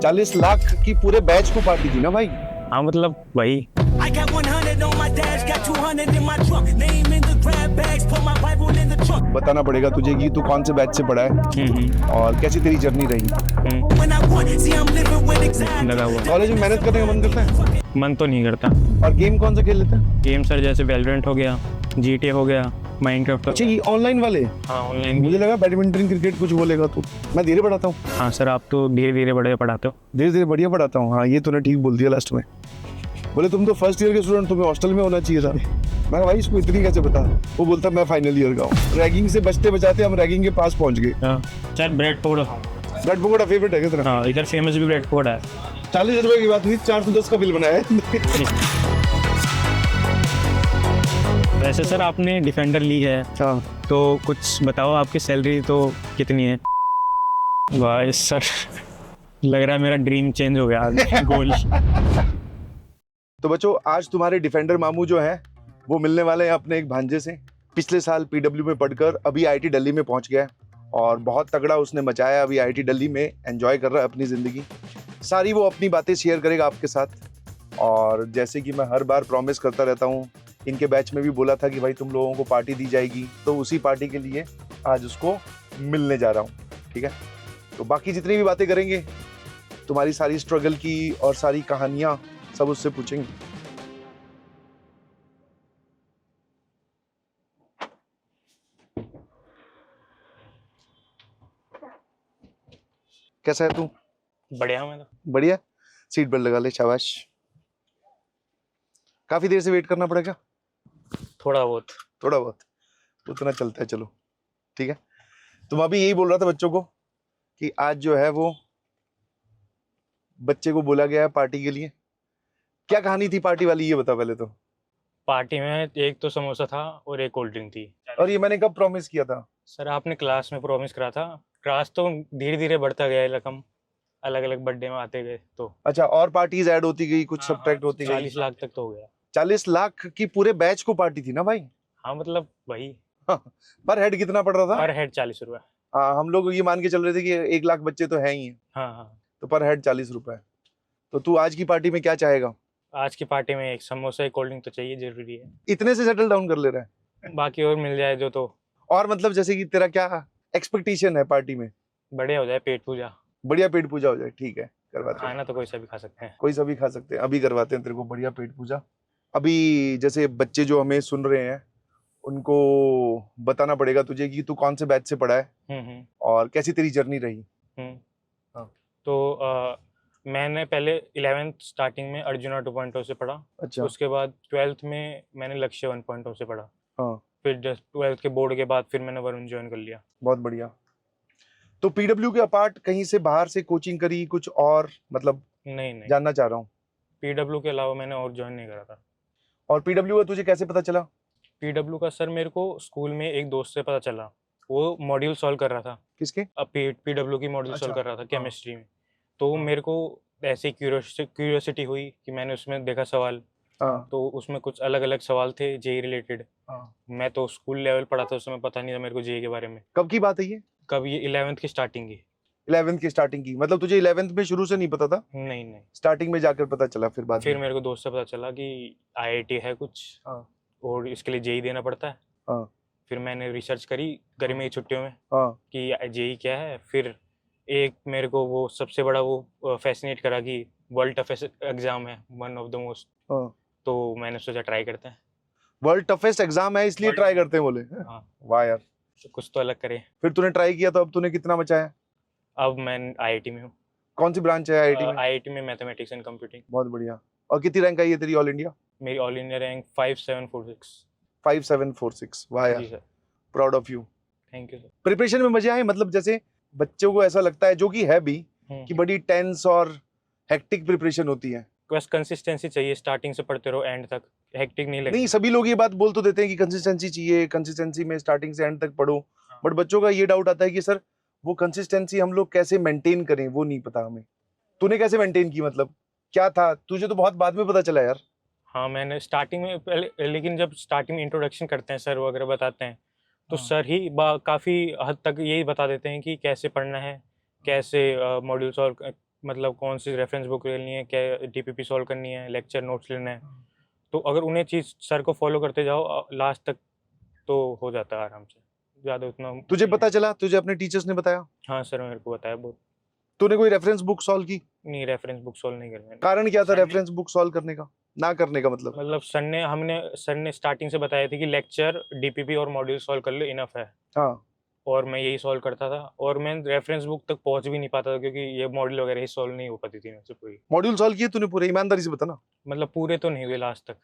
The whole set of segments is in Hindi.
40 लाख की पूरे बैच को पार्टी थी ना भाई। हाँ मतलब वही। I got 100 on my dash, got 200 in my trunk. Name in the grab bags, put my Bible in the trunk. बताना पड़ेगा तुझे कि तू कौन से बैच से पढ़ा है और कैसी तेरी जर्नी रही। When I want, see I'm living with anxiety. लगा हुआ कॉलेज में मेहनत करने का मन करता है मन तो नहीं करता। और गेम कौन सा खेल लेता है? गेम सर जैसे वैलोरेंट हो गया, GTA हो गया, माइनक्राफ्ट। अच्छा ये ऑनलाइन वाले? हाँ ऑनलाइन। मुझे लगा बैडमिंटन क्रिकेट कुछ बोलेगा तू। मैं धीरे पढ़ाता हूँ। हाँ सर आप तो धीरे धीरे बड़े पढ़ाते हो। धीरे धीरे बढ़िया पढ़ाता हूँ। हाँ ये तूने ठीक बोल दिया लास्ट में। बोले तुम तो फर्स्ट ईयर के स्टूडेंट, तुम्हें हॉस्टल में होना चाहिए था। मैं कहा, भाई इसको इतनी कैसे पता? वो बोलता मैं फाइनल ईयर का हूँ। रैगिंग से बचते बचाते हम रैगिंग के पास पहुंच गए। Sir bread pakora. Bread pakora favourite है क्या तेरा? हाँ इधर फेमस भी ब्रेड पकौड़ा है। 40 रुपए की बात हुई, 410 का बिल बनाया है। वैसे सर आपने डिफेंडर ली है हाँ तो कुछ बताओ, आपकी सैलरी तो कितनी है? वाह सर लग रहा है मेरा ड्रीम चेंज हो गया आज। गोल। तो बच्चों आज तुम्हारे डिफेंडर मामू जो हैं वो मिलने वाले हैं अपने एक भांजे से। पिछले साल पीडब्ल्यू में पढ़कर अभी आईआईटी दिल्ली में पहुंच गया है और बहुत तगड़ा उसने मचाया। अभी आईआईटी दिल्ली में एंजॉय कर रहा है अपनी ज़िंदगी सारी। वो अपनी बातें शेयर करेगा आपके साथ। और जैसे कि मैं हर बार प्रॉमिस करता रहता हूँ, इनके बैच में भी बोला था कि भाई तुम लोगों को पार्टी दी जाएगी, तो उसी पार्टी के लिए आज उसको मिलने जा रहा हूँ। ठीक है, तो बाकी जितनी भी बातें करेंगे तुम्हारी सारी स्ट्रगल की और सारी कहानियाँ सब उससे पूछेंगे। कैसा है तू? बढ़िया। मैं तो बढ़िया। सीट बेल्ट लगा ले, शाबाश। काफी देर से वेट करना पड़ेगा? थोड़ा बहुत। थोड़ा बहुत उतना चलता है, चलो ठीक है। तुम अभी यही बोल रहा था बच्चों को कि आज जो है वो बच्चे को बोला गया है पार्टी के लिए। क्या कहानी थी पार्टी वाली, ये बता पहले तो। पार्टी में एक तो समोसा था और एक कोल्ड ड्रिंक थी। और ये मैंने कब प्रॉमिस किया था? सर आपने क्लास में प्रॉमिस करा था। क्लास तो धीरे धीरे बढ़ता गया है, रकम अलग अलग बर्थडे में आते गए तो। अच्छा, और पार्टीज ऐड होती गई, कुछ सब्ट्रैक्ट होती गई। 40 लाख तक तो हो गया। 40 लाख की पूरे बैच को पार्टी थी ना भाई? हाँ मतलब वही। पर हेड कितना पड़ रहा था? पर हेड 40 रुपए। हाँ, हम लोग ये मान के चल रहे थे कि 1 लाख बच्चे तो हैं ही हैं, हाँ हाँ। तो पर हेड 40 रुपए। तो तू आज की पार्टी में क्या चाहेगा? आज की पार्टी में एक समोसा एक कोल्ड ड्रिंक तो चाहिए, जरूरी है। इतने से सेटल डाउन कर ले रहा है? बाकी और मिल जाए जो तो। और मतलब जैसे कि तेरा क्या एक्सपेक्टेशन है पार्टी में? बढ़िया हो जाए, पेट पूजा। बढ़िया पेट पूजा हो जाए, ठीक है करवाते हैं। खाना तो कोई सा भी खा सकते हैं। कोई सा भी खा सकते हैं, अभी करवाते हैं तेरे को बढ़िया पेट पूजा। अभी जैसे बच्चे जो हमें सुन रहे हैं उनको बताना पड़ेगा तुझे कि तू कौन से बैच से पढ़ा है और कैसी तेरी जर्नी रही। हाँ। तो मैंने पहले 11th स्टार्टिंग में अर्जुना 2.0 से पढ़ा। अच्छा। उसके बाद 12th में मैंने लक्ष्य 1.0 से पढ़ा। हाँ। फिर 12th के बोर्ड के बाद फिर मैंने वरुण ज्वाइन कर लिया। बहुत बढ़िया। तो पीडब्ल्यू के अपार्ट कहीं से बाहर से कोचिंग करी कुछ और, मतलब नहीं जानना चाह रहा हूँ। पीडब्ल्यू के अलावा मैंने और ज्वाइन नहीं करा था। और पीडब्ल्यू का तुझे कैसे पता चला? पीडब्ल्यू का सर मेरे को स्कूल में एक दोस्त से पता चला, वो मॉड्यूल सॉल्व कर रहा था। किसके? पीडब्ल्यू की मॉड्यूल अच्छा, सॉल्व कर रहा था हाँ। केमिस्ट्री में। तो हाँ। मेरे को ऐसे क्यूरियोसिटी हुई कि मैंने उसमें देखा सवाल। हाँ। तो उसमें कुछ अलग अलग सवाल थे जेई रिलेटेड। हाँ। मैं तो स्कूल लेवल पढ़ा था, उस समय पता नहीं था मेरे को जेई के बारे में। कब की बात है ये? कब? ये 11th की स्टार्टिंग की। 11th की स्टार्टिंग की, मतलब तुझे 11th में शुरू से नहीं पता था? नहीं स्टार्टिंग में जाकर पता चला फिर बाद फिर में? मेरे को दोस्त से पता चला कि आईआईटी है कुछ। हाँ। और इसके लिए जेई देना पड़ता है। हाँ। फिर मैंने रिसर्च करी गर्मी की छुट्टियों में हाँ। कि जेई क्या है। फिर एक मेरे को वो सबसे बड़ा वो फैसिनेट करा कि वर्ल्ड टफेस्ट एग्जाम है, वन ऑफ द मोस्ट। हाँ। तो मैंने सोचा ट्राई करते हैं। वर्ल्ड टफेस्ट एग्जाम है इसलिए ट्राई करते हैं बोले? हाँ। वाह यार, तो कुछ तो अलग करे। फिर तूने ट्राई किया तो अब तूने कितना बचाया? अब मैं आईआईटी में हूँ। कौन सी ब्रांच है आईआईटी में? आईआईटी में मैथमेटिक्स एंड कंप्यूटिंग। बहुत बढ़िया। और कितनी रैंक आई है तेरी ऑल इंडिया? मेरी ऑल इंडिया रैंक 5746। 5746। वाह जी यार, sir, proud of you. Thank you sir. Preparation में मजे आए? मतलब जैसे बच्चों को ऐसा लगता है, जो कि है भी, कि बड़ी टेंस और हेक्टिक प्रिपरेशन होती है। बस कंसिस्टेंसी चाहिए, स्टार्टिंग से पढ़ते रहो एंड तक, हेक्टिक नहीं लगेगा। नहीं, सभी लोग ये बात बोल तो देते हैं कि कंसिस्टेंसी चाहिए, कंसिस्टेंसी में स्टार्टिंग से एंड तक पढ़ो। बट बच्चों का ये डाउट आता है कि सर वो कंसिस्टेंसी हम लोग कैसे मेंटेन करें, वो नहीं पता हमें। तूने कैसे मेंटेन की, मतलब क्या था? तुझे तो बहुत बाद में पता चला यार। हाँ मैंने स्टार्टिंग में पहले, लेकिन जब स्टार्टिंग में इंट्रोडक्शन करते हैं सर वगैरह बताते हैं तो हाँ। सर ही काफ़ी हद तक यही बता देते हैं कि कैसे पढ़ना है, कैसे मॉड्यूल सॉल्व मतलब कौन सी रेफरेंस बुक लेनी है, क्या डीपीपी सॉल्व करनी है, लेक्चर नोट्स लेना है। तो अगर उन्हें चीज़ सर को फॉलो करते जाओ लास्ट तक तो हो जाता है आराम से, ज़्यादा उतना। तुझे पता चला, तुझे अपने टीचर्स ने बताया? हाँ सर, मेरे को बताया बहुत। तूने कोई रेफरेंस बुक सॉल्व की? नहीं, रेफरेंस बुक सॉल्व नहीं करनी। कारण क्या था सर ने- रेफरेंस बुक सॉल्व करने का, ना करने का मतलब? मतलब सर ने स्टार्टिंग से बताया था कि लेक्चर डीपीपी और मॉड्यूल सॉल्व कर लो, इनफ है। हाँ। और मैं यही सॉल्व करता था, और मैं रेफरेंस बुक तक पहुंच भी नहीं पाता था क्योंकि ये मॉड्यूल वगैरह ही सॉल्व नहीं हो पाती थी मेरे से पूरी। मॉड्यूल सॉल्व किए तूने पूरे? ईमानदारी से बता ना। मतलब पूरे तो नहीं हुए लास्ट तक।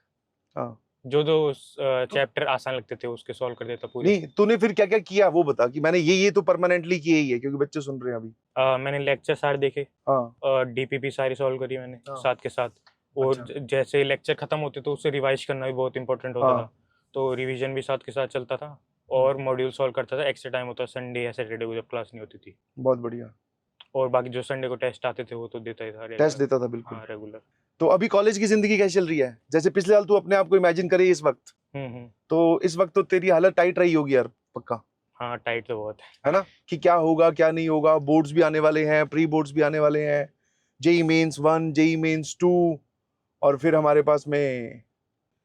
हाँ। जो चैप्टर आसान लगते थे उसके सॉल्व कर देता पूरे। नहीं, तूने फिर क्या क्या किया वो बता, कि मैंने ये तो परमानेंटली किया ही है, क्योंकि बच्चे सुन रहे हैं अभी। मैंने लेक्चर सारे देखे, हाँ। डीपीपी सारी सॉल्व करी मैंने हाँ। साथ के साथ। और अच्छा। जैसे लेक्चर खत्म होते तो उससे रिवाइज करना भी बहुत इंपॉर्टेंट होता हाँ। था, तो रिवीजन भी साथ के साथ चलता था। और मॉड्यूल सॉल्व करता था। एक्स्ट्रा टाइम होता संडे या सैटरडे को जब क्लास नहीं होती थी। बहुत बढ़िया। और बाकी जो संडे को टेस्ट आते थे वो तो देता ही था, टेस्ट देता था बिल्कुल। हाँ रेगुलर। तो अभी कॉलेज की जिंदगी कैसी चल रही है? जैसे पिछले साल तू अपने आप को इमेजिन करे इस वक्त, तो इस वक्त तो तेरी हालत टाइट रही होगी यार, पक्का? हाँ टाइट तो बहुत है ना, कि क्या होगा क्या नहीं होगा। बोर्ड्स भी आने वाले हैं, प्री बोर्ड्स भी आने वाले हैं, जेई मेंस 1, जेई मेंस 2, और फिर हमारे पास में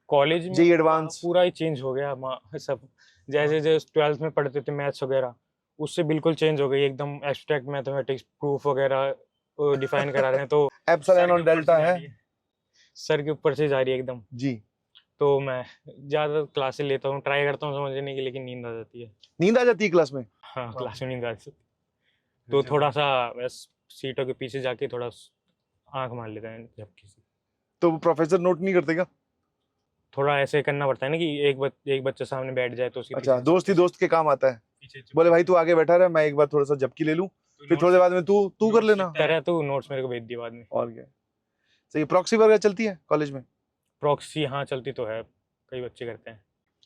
कॉलेज में जेई एडवांस। पूरा ही चेंज हो गया सब। जैसे जो 12th में पढ़ते थे मैथ्स वगैरह, उससे बिल्कुल चेंज हो गई एकदम। एब्स्ट्रैक्ट मैथमेटिक्स प्रूफ वगैरह डिफाइन करा रहे हैं, तो एप्सिलॉन और डेल्टा है सर के ऊपर से जा रही है एकदम जी। तो मैं ज़्यादा क्लासेस लेता हूँ, ट्राई करता हूँ समझने की, लेकिन नींद आ जाती है। नींद आ जाती है क्लास में? हाँ क्लास में नींद आ जाती है, तो थोड़ा सा बस सीटों के पीछे जाके थोड़ा आंख मार लेते हैं जब किसी। तो प्रोफेसर नोट नहीं करते क्या? थोड़ा ऐसे करना पड़ता है ना कि एक बच्चा सामने बैठ जाए तो उसके अच्छा, पीछे दोस्त ही दोस्त के काम आता है। पीछे बोले भाई तू आगे बैठा रहा, मैं एक बार थोड़ा सा झपकी ले लूं, फिर थोड़ी देर बाद में तू कर लेना। करे तो नोट्स मेरे को भेज दिए बाद में। और क्या सही। प्रॉक्सी वगैरह चलती है कॉलेज में? प्रॉक्सी हाँ चलती तो है, कई बच्चे करते हैं।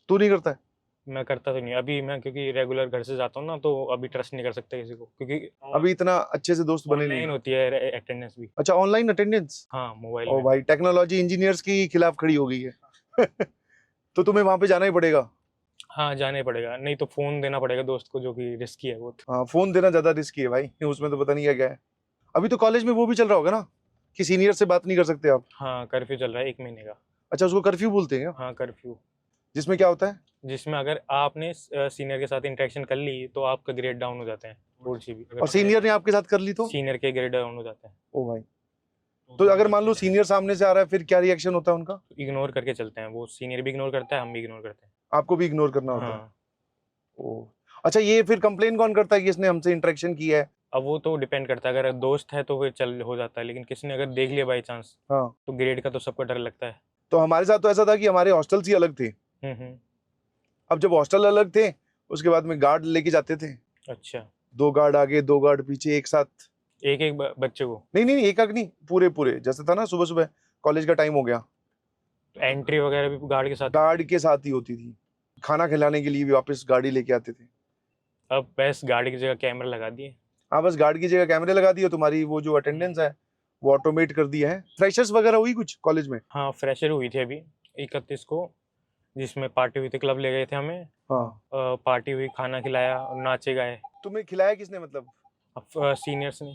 तू नहीं करता है? मैं करता तो नहीं अभी, मैं क्योंकि रेगुलर घर से जाता हूँ ना, तो अभी ट्रस्ट नहीं कर सकता किसी को, क्योंकि अभी इतना अच्छे से दोस्त बने ऑनलाइन नहीं। होती है अटेंडेंस भी। अच्छा, ऑनलाइन अटेंडेंस? हाँ मोबाइल ओ में। भाई, टेक्नोलॉजी इंजीनियर्स की खिलाफ खड़ी हो गई है। तो तुम्हें वहां पे जाना ही पड़ेगा। हाँ जाना ही पड़ेगा, नहीं तो फोन देना पड़ेगा दोस्त को, जो कि रिस्की है बहुत। हाँ, फोन देना ज्यादा रिस्की है भाई, उसमें तो पता नहीं क्या है। अभी तो कॉलेज में वो भी चल रहा होगा ना, कि सीनियर से बात नहीं कर सकते आप? हाँ कर्फ्यू चल रहा है 1 महीने का। अच्छा, उसको कर्फ्यू बोलते हैं क्या? हाँ कर्फ्यू, जिसमें क्या होता है? जिसमें अगर आपने सीनियर के साथ इंटरेक्शन कर ली तो आपका ग्रेड डाउन हो जाते हैं थोड़ी सी भी। और सीनियर ने आपके साथ कर ली तो? सीनियर के ग्रेड डाउन हो जाते हैं। ओ भाई, तो अगर मान लो सीनियर सामने से आ रहा है, फिर क्या रिएक्शन होता है उनका? इग्नोर करके चलते हैं, वो सीनियर भी इग्नोर करता है, हम भी इग्नोर करते हैं। आपको भी इग्नोर करना होता है? हाँ। ओ अच्छा, ये फिर कंप्लेन कौन करता है कि इसने हमसे इंटरेक्शन किया है? अब वो तो डिपेंड करता है, अगर दोस्त है तो फिर चल हो जाता है, लेकिन किसी ने अगर देख लिया बाई चांस हाँ, तो ग्रेड का तो सबको डर लगता है। तो हमारे साथ तो ऐसा था कि हमारे हॉस्टल्स ही अलग थे। हम्म। अब जब हॉस्टल अलग थे, उसके बाद में गार्ड लेके जाते थे, अच्छा, 2 गार्ड आगे 2 गार्ड पीछे एक साथ। एक एक बच्चे को? नहीं, एक नहीं, पूरे जैसे था ना, सुबह सुबह कॉलेज का टाइम हो गया, तो एंट्री वगैरह भी गार्ड के साथ? गार्ड के साथ ही होती थी। खाना खिलाने के लिए भी वापस गाड़ी लेके आते थे। अब बस गाड़ी की जगह कैमरा लगा दिए। हाँ, बस गार्ड की जगह कैमरे लगा दिए, तुम्हारी वो जो अटेंडेंस है वो ऑटोमेट कर दिया है। फ्रेशर्स वगैरह हुई कुछ कॉलेज में? हाँ फ्रेशर हुई थी अभी 31 को, जिसमें पार्टी हुई थी, क्लब ले गए थे हमें। हाँ। पार्टी हुई, खाना खिलाया और नाचे गाए। तुम्हें खिलाया किसने मतलब? अब सीनियर्स ने।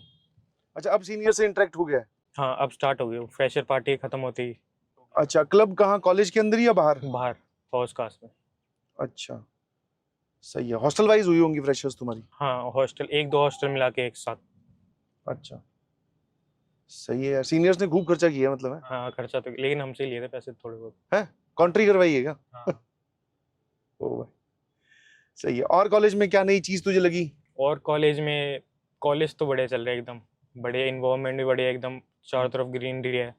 अच्छा, अब सीनियर से इंटरेक्ट हो गया है? हाँ अब स्टार्ट हो गई, फ्रेशर पार्टी खत्म होती ही अच्छा, क्लब कहाँ, कॉलेज के अंदर या बाहर? बाहर फौज कास्ट में। अच्छा सही है। हॉस्टल वाइज हुई होंगी फ्रेशर्स तुम्हारी? हाँ हॉस्टल, 1-2 हॉस्टल मिला के एक साथ। अच्छा सही है यार, सीनियर्स ने खूब खर्चा किया मतलब है। हाँ खर्चा तो, लेकिन हमसे लिए थे पैसे थोड़े बहुत। है, कॉन्ट्री करवाई है क्या? हाँ। ओ भाई सही है। और कॉलेज में क्या नई चीज तुझे लगी? और कॉलेज तो बड़े चल रहे हैं एकदम, बड़े इन्वायरमेंट भी बढ़िया एकदम, चारों तरफ ग्रीनरी है।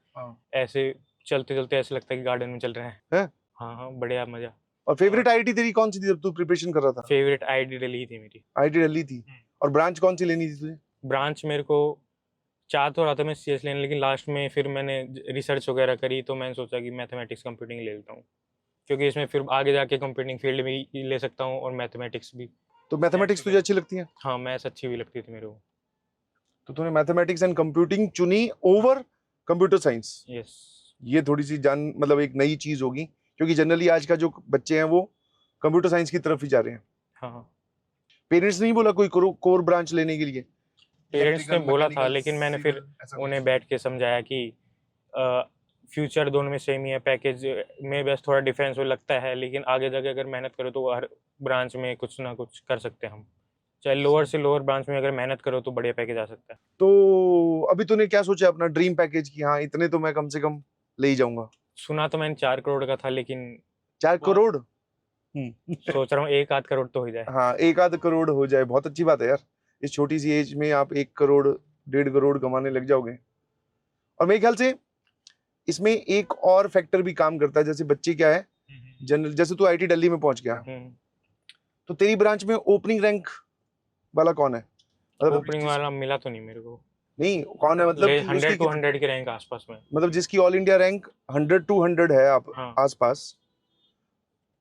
ऐसे चलते चलते ऐसे लगता है कि गार्डन में चल रहे हैं। हैं? हाँ बढ़िया मजा। और फेवरेट आईटी तेरी कौन सी थी जब तू प्रिपरेशन कर रहा था? फेवरेट आईडी दिल्ली थी मेरी। आईटी दिल्ली थी। और ब्रांच कौन सी लेनी थी तुझे? ब्रांच मेरे को चाह तो रहा था मैं सीएस लेने, लेकिन लास्ट में फिर मैंने रिसर्च वगैरह करी तो मैंने सोचा कि मैथमेटिक्स कंप्यूटिंग ले लेता हूँ, क्योंकि इसमें फिर आगे जाके कंप्यूटिंग फील्ड में ही ले सकता हूँ और मैथमेटिक्स भी। तो मैथमेटिक्स तुझे अच्छी लगती है? हाँ मैथ्स अच्छी भी लगती थी मेरे को। तो तूने मैथमेटिक्स एंड कंप्यूटिंग चुनी ओवर कंप्यूटर साइंस। यस। ये थोड़ी सी मतलब एक नई चीज होगी, क्योंकि जनरली आज का जो बच्चे हैं वो कंप्यूटर साइंस की तरफ ही जा रहे हैं। हाँ। पेरेंट्स नहीं बोला कोई कोर ब्रांच लेने के लिए? पेरेंट्स ने Electrical, बोला था, mechanical, लेकिन मैंने फिर civil, ऐसा कुछ? उन्हें बैठ के समझाया कि फ्यूचर दोनों में सेम ही है, पैकेज में बस थोड़ा डिफरेंस वो लगता है, लेकिन आगे जाके अगर मेहनत करो तो हर ब्रांच में कुछ ना कुछ कर सकते हैं हम। चाहे लोअर से लोअर ब्रांच में अगर मेहनत करो तो बढ़िया पैकेज आ सकता है। तो अभी तूने क्या सोचा अपना ड्रीम पैकेज की? हाँ, इतने तो मैं कम से कम ले ही जाऊंगा। सुना तो मैंने 4 करोड़ का था, लेकिन 4 करोड़? सोच रहा हूँ 1 आध करोड़ तो हो जाए। हाँ, 1 आध करोड़ हो जाए, बहुत अच्छी बात है यार। इस छोटी सी एज में आप 1 करोड़ 1.5 करोड़ कमाने लग जाओगे। और मेरे ख्याल से इसमें एक और फैक्टर भी काम करता है, जैसे बच्चे क्या है जनरल, जैसे तू आईटी दिल्ली में पहुंच गया, तो तेरी ब्रांच में ओपनिंग रैंक वाला कौन है? मतलब ओपनिंग वाला मिला तो नहीं मेरे को। नहीं, कौन है मतलब कि 100 उसकी to 100 के रैंक आसपास में। मतलब जिसकी ऑल इंडिया रैंक 100 to 100 है आप हाँ। आसपास,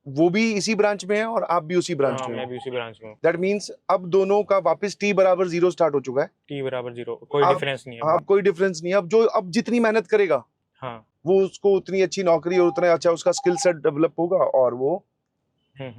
वो भी इसी ब्रांच में है और आप भी उसी ब्रांच हाँ, में मैं हो। भी उसी ब्रांच में हूँ। दैट मींस अब दोनों का वापस T बराबर 0 स्टार्ट हो चुका है। T बराबर 0, कोई आप- डिफरेंस नहीं है। हाँ, कोई डिफरेंस नहीं है। अब जितनी मेहनत करेगा हाँ। वो उसको उतनी अच्छी नौकरी और उतना अच्छा उसका स्किल सेट डेवलप होगा और वो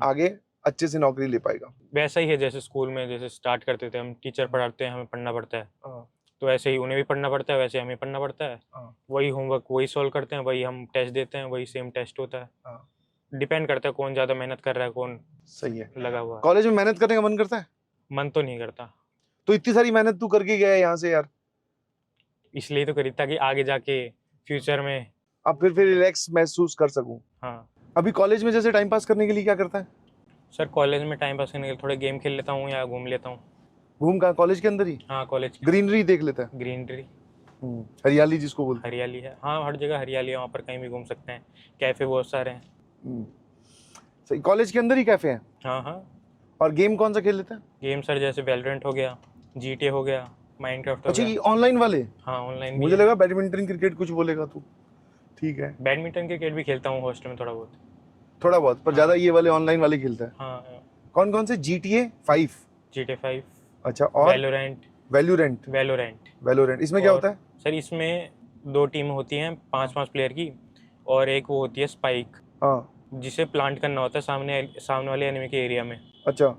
आगे अच्छे से नौकरी ले पाएगा। वैसा ही है जैसे स्कूल में जैसे स्टार्ट करते थे हम, टीचर पढ़ाते हैं, हमें पढ़ना पड़ता है, हाँ, तो ऐसे ही उन्हें भी पढ़ना पड़ता है, वैसे हमें पढ़ना पड़ता है। हाँ। वही होमवर्क वही सॉल्व करते हैं, वही हम टेस्ट देते हैं, वही सेम टेस्ट होता है। हाँ। डिपेंड करता है कौन ज़्यादा मेहनत कर रहा है, कौन सही है। लगा हुआ है। कॉलेज में मेहनत करने का मन करता है? मन तो नहीं करता, तो इतनी सारी मेहनत तू करके गया है यहाँ से यार, इसलिए तो करी ताकि आगे जाके फ्यूचर में। अब फिर रिलैक्स महसूस कर सकूं। हाँ अभी कॉलेज में जैसे टाइम पास करने के लिए क्या करता है? सर, कॉलेज में टाइम पास करने के लिए थोड़े गेम खेल लेता हूँ या घूम लेता हूँ। घूम कहाँ? कॉलेज के अंदर ही हाँ, कॉलेज ग्रीनरी देख लेता है? ग्रीनरी, हरियाली जिसको बोलते हरियाली है। हाँ, हर जगह हरियाली है, वहाँ पर कहीं भी घूम सकते हैं, कैफ़े बहुत सारे हैं। हैं। सही, कॉलेज के अंदर ही कैफे हैं? हाँ हाँ। और गेम कौन सा खेल लेता है? गेम सर जैसे वैलोरेंट हो गया, GTA हो गया, माइनक्राफ्ट हो अच्छा, ये गया। ऑनलाइन वाले? हाँ, ऑनलाइन भी मुझे है। लगा बैडमिंटन क्रिकेट कुछ बोलेगा तू। ठीक है, बैडमिंटन क्रिकेट भी खेलता हूँ हॉस्टल में थोड़ा बहुत। थोड़ा बहुत, पर हाँ। ज्यादा ये वाले ऑनलाइन वाले खेलता है। हाँ, कौन कौन से? GTA 5? GTA 5, अच्छा, और वैलोरेंट। वैलोरेंट इसमें क्या और- होता है? सर इसमें 2 टीम होती हैं 5-5 प्लेयर की, और एक वो होती है स्पाइक, हाँ, जिसे प्लांट करना होता है सामने वाले एनिमी के एरिया में, अच्छा।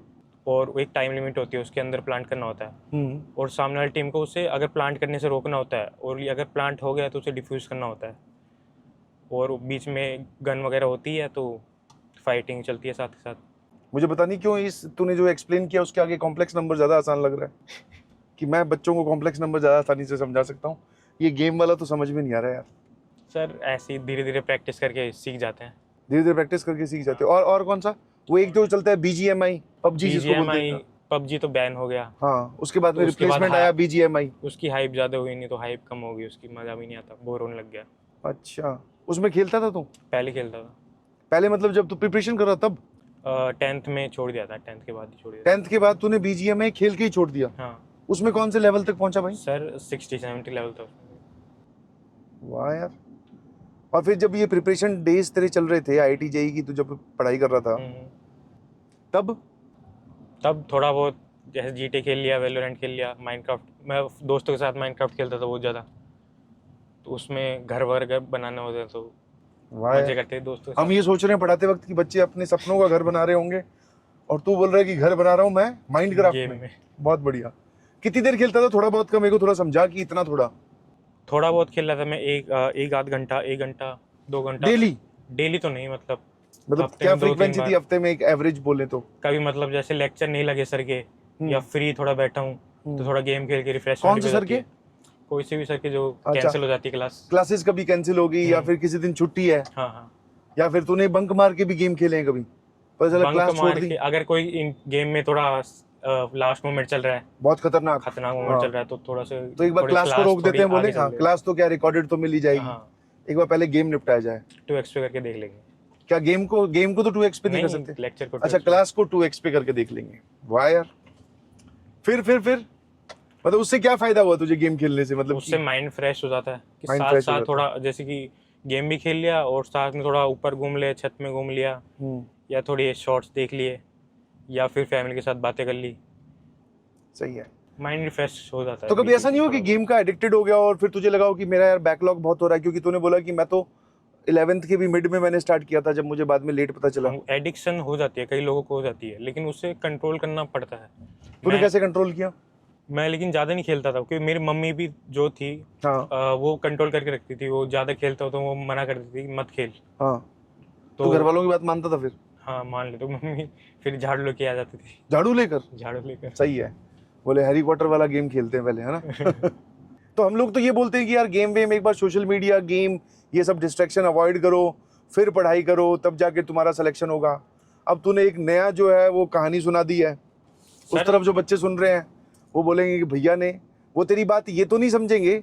और एक टाइम लिमिट होती है, उसके अंदर प्लांट करना होता है। और सामने वाली टीम को उसे अगर प्लांट करने से रोकना होता है, और ये अगर प्लांट हो गया तो उसे डिफ्यूज़ करना होता है, और बीच में गन वगैरह होती है, तो फाइटिंग चलती है साथ के साथ। मुझे पता नहीं क्यों इस तूने जो एक्सप्लेन किया उसके आगे कॉम्प्लेक्स नंबर ज्यादा आसान लग रहा है कि मैं बच्चों को कॉम्प्लेक्स नंबर ज्यादा आसानी से समझा सकता हूँ। ये गेम वाला तो समझ में नहीं आ रहा है यार। सर ऐसे ही धीरे धीरे प्रैक्टिस करके सीख जाते हैं। धीरे धीरे प्रैक्टिस करके सीख जाते हो। और कौन सा? वो एक जो चलता है BGMI, PUBG जिसको बोलते हैं। PUBG तो बैन हो गया, हाँ, उसके बाद में उसके बाद रिप्लेसमेंट हाँ। आया BGMI। उसकी हाइप ज़्यादा हुई नहीं तो हाइप कम हो गई, उसकी मज़ा भी नहीं आता, बोर होने लग गया। अच्छा, उसमें खेलता था तू पहले खेलता था, पहले? मतलब जब तू प्रिपरेशन कर रहा तब? 10th में छोड़ दिया था, 10th के बाद ही छोड़ दिया 10th के बाद तूने BGMI खेल के ही छोड़ दिया? था। हाँ उसमें कौन से लेवल तक पहुंचा भाई? सर, 60-70 लेवल था। वाह यार। और फिर जब ये प्रिपरेशन डेज तेरे चल रहे थे IIT JEE की, तू जब पढ़ाई कर रहा था तब थोड़ा बहुत जैसे GTA खेल लिया, वैलोरेंट खेल लिया, माइनक्राफ्ट, मैं दोस्तों के साथ माइनक्राफ्ट खेलता था बहुत ज़्यादा, तो उसमें घर वर बनाना होता तो वाह मजे यार। करते थे दोस्तों के हम साथ। ये सोच रहे हैं पढ़ाते वक्त कि बच्चे अपने सपनों का घर बना रहे होंगे, और तू बोल रहा है कि घर बना रहा हूँ मैं माइनक्राफ्ट गेम में। में बहुत बढ़िया। कितनी देर खेलता था? थोड़ा बहुत का मेरे को थोड़ा समझा कि इतना थोड़ा बहुत खेल रहा था मैं, एक आध घंटा, 1 घंटा 2 घंटा डेली तो नहीं, मतलब हफ्ते क्या में 2-3 फ्रीक्वेंसी थी बार। हफ्ते में एक एवरेज बोले तो? कभी मतलब जैसे लेक्चर नहीं लगे सर के, या फ्री थोड़ा बैठा हूँ तो थोड़ा गेम खेल के रिफ्रेशमेंट। कौन से सर के? कोई से भी सर के जो अच्छा। कैंसिल हो जाती है क्लास। क्लासेस कभी कैंसिल हो गई, या फिर किसी दिन छुट्टी है, हाँ हाँ, या फिर तूने बंक मार के भी गेम खेले हैं कभी? पता चला बंक क्लास छोड़ मार दी। के अगर कोई इन गेम में थोड़ा लास्ट मोमेंट चल रहा है, बहुत खतरनाक मोमेंट हाँ। चल रहा है, तो थोड़ा सा तो एक बार थोड़ी क्लास को रोक देते हैं, थोड़ी बोले आगे हाँ चल क्लास तो क्या रिकॉर्डेड तो मिल ही जाएगी, हाँ, एक बार पहले गेम निपटाया जाए। 2x पे करके देख लेंगे। क्या गेम को तो 2x पे नहीं कर सकते? लेक्चर को अच्छा, 2x पे। क्लास को 2x पे करके देख लेंगे। वाह यार। फिर मतलब उससे क्या फायदा हुआ तुझे गेम खेलने से? मतलब उससे माइंड फ्रेश हो जाता है कि Mind साथ fresh हो साथ जाता थोड़ा जैसे कि गेम भी खेल लिया और साथ में थोड़ा ऊपर घूम लिया, छत में घूम लिया, या थोड़ी शॉर्ट्स देख लिए, या फिर फैमिली के साथ बातें कर ली, सही है। माइंड रिफ्रेश हो जाता है। तो कभी ऐसा नहीं हो कि गेम का एडिक्टेड हो गया और फिर तुझे लगा हो कि मेरा यार बैकलॉग बहुत हो रहा है? क्योंकि तूने बोला कि मैं तो 11th के भी मिड में मैंने स्टार्ट किया था, जब मुझे बाद में लेट पता चला। एडिक्शन हो जाती है, कई लोगों को हो जाती है, लेकिन उसे कंट्रोल करना पड़ता है। तूने कैसे कंट्रोल किया? मैं लेकिन ज़्यादा नहीं खेलता था क्योंकि मेरी मम्मी भी जो थी हाँ वो कंट्रोल करके रखती थी। वो ज़्यादा खेलता हो तो वो मना करती थी मत खेल। हाँ। तो घर वालों की बात मानता था फिर? हाँ मान ले तो मम्मी फिर झाड़ू लेके आ जाती थी। झाड़ू लेकर? झाड़ू लेकर। सही है। बोले हैरी पॉटर वाला गेम खेलते हैं पहले, है ना? तो हम लोग तो ये बोलते हैं कि यार गेम वेम एक बार सोशल मीडिया गेम ये सब डिस्ट्रैक्शन अवॉइड करो, फिर पढ़ाई करो, तब जाके तुम्हारा सिलेक्शन होगा। अब तूने एक नया जो है वो कहानी सुना दी है। उस सर- तरफ जो बच्चे सुन रहे हैं वो बोलेंगे कि भैया ने, वो तेरी बात ये तो नहीं समझेंगे,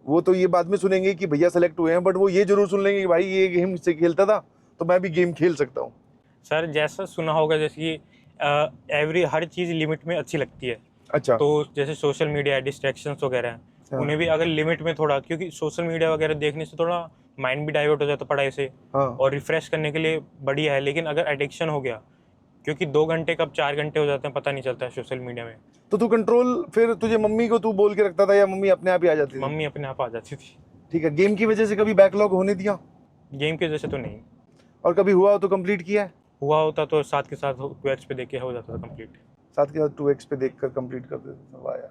वो तो ये बाद में सुनेंगे कि भैया सेलेक्ट हुए हैं, बट वो ये जरूर सुन लेंगे कि भाई ये गेम से खेलता था तो मैं भी गेम खेल सकता हूँ। सर जैसा सुना होगा जैसे कि हर चीज़ लिमिट में अच्छी लगती है। अच्छा। तो जैसे सोशल मीडिया डिस्ट्रैक्शंस वगैरह हैं हाँ। उन्हें भी अगर लिमिट में थोड़ा, क्योंकि सोशल मीडिया वगैरह देखने से थोड़ा माइंड भी डाइवर्ट हो जाता है पढ़ाई से हाँ और रिफ्रेश करने के लिए बढ़िया है। लेकिन अगर एडिक्शन हो गया, क्योंकि 2 घंटे कब 4 घंटे हो जाते हैं पता नहीं चलता है सोशल मीडिया में। तो तू कंट्रोल फिर तुझे मम्मी को तू बोल के रखता था या मम्मी अपने आप ही आ जाती थी? मम्मी अपने आप आ जाती थी। ठीक है। गेम की वजह से कभी बैकलॉग होने दिया? गेम की वजह से तो नहीं और कभी हुआ हो तो कंप्लीट किया है? हुआ होता तो साथ के साथ 2x पे देख के हो जाता था कंप्लीट। साथ के साथ 2x पे देखकर कंप्लीट कर देते थे। वाह यार।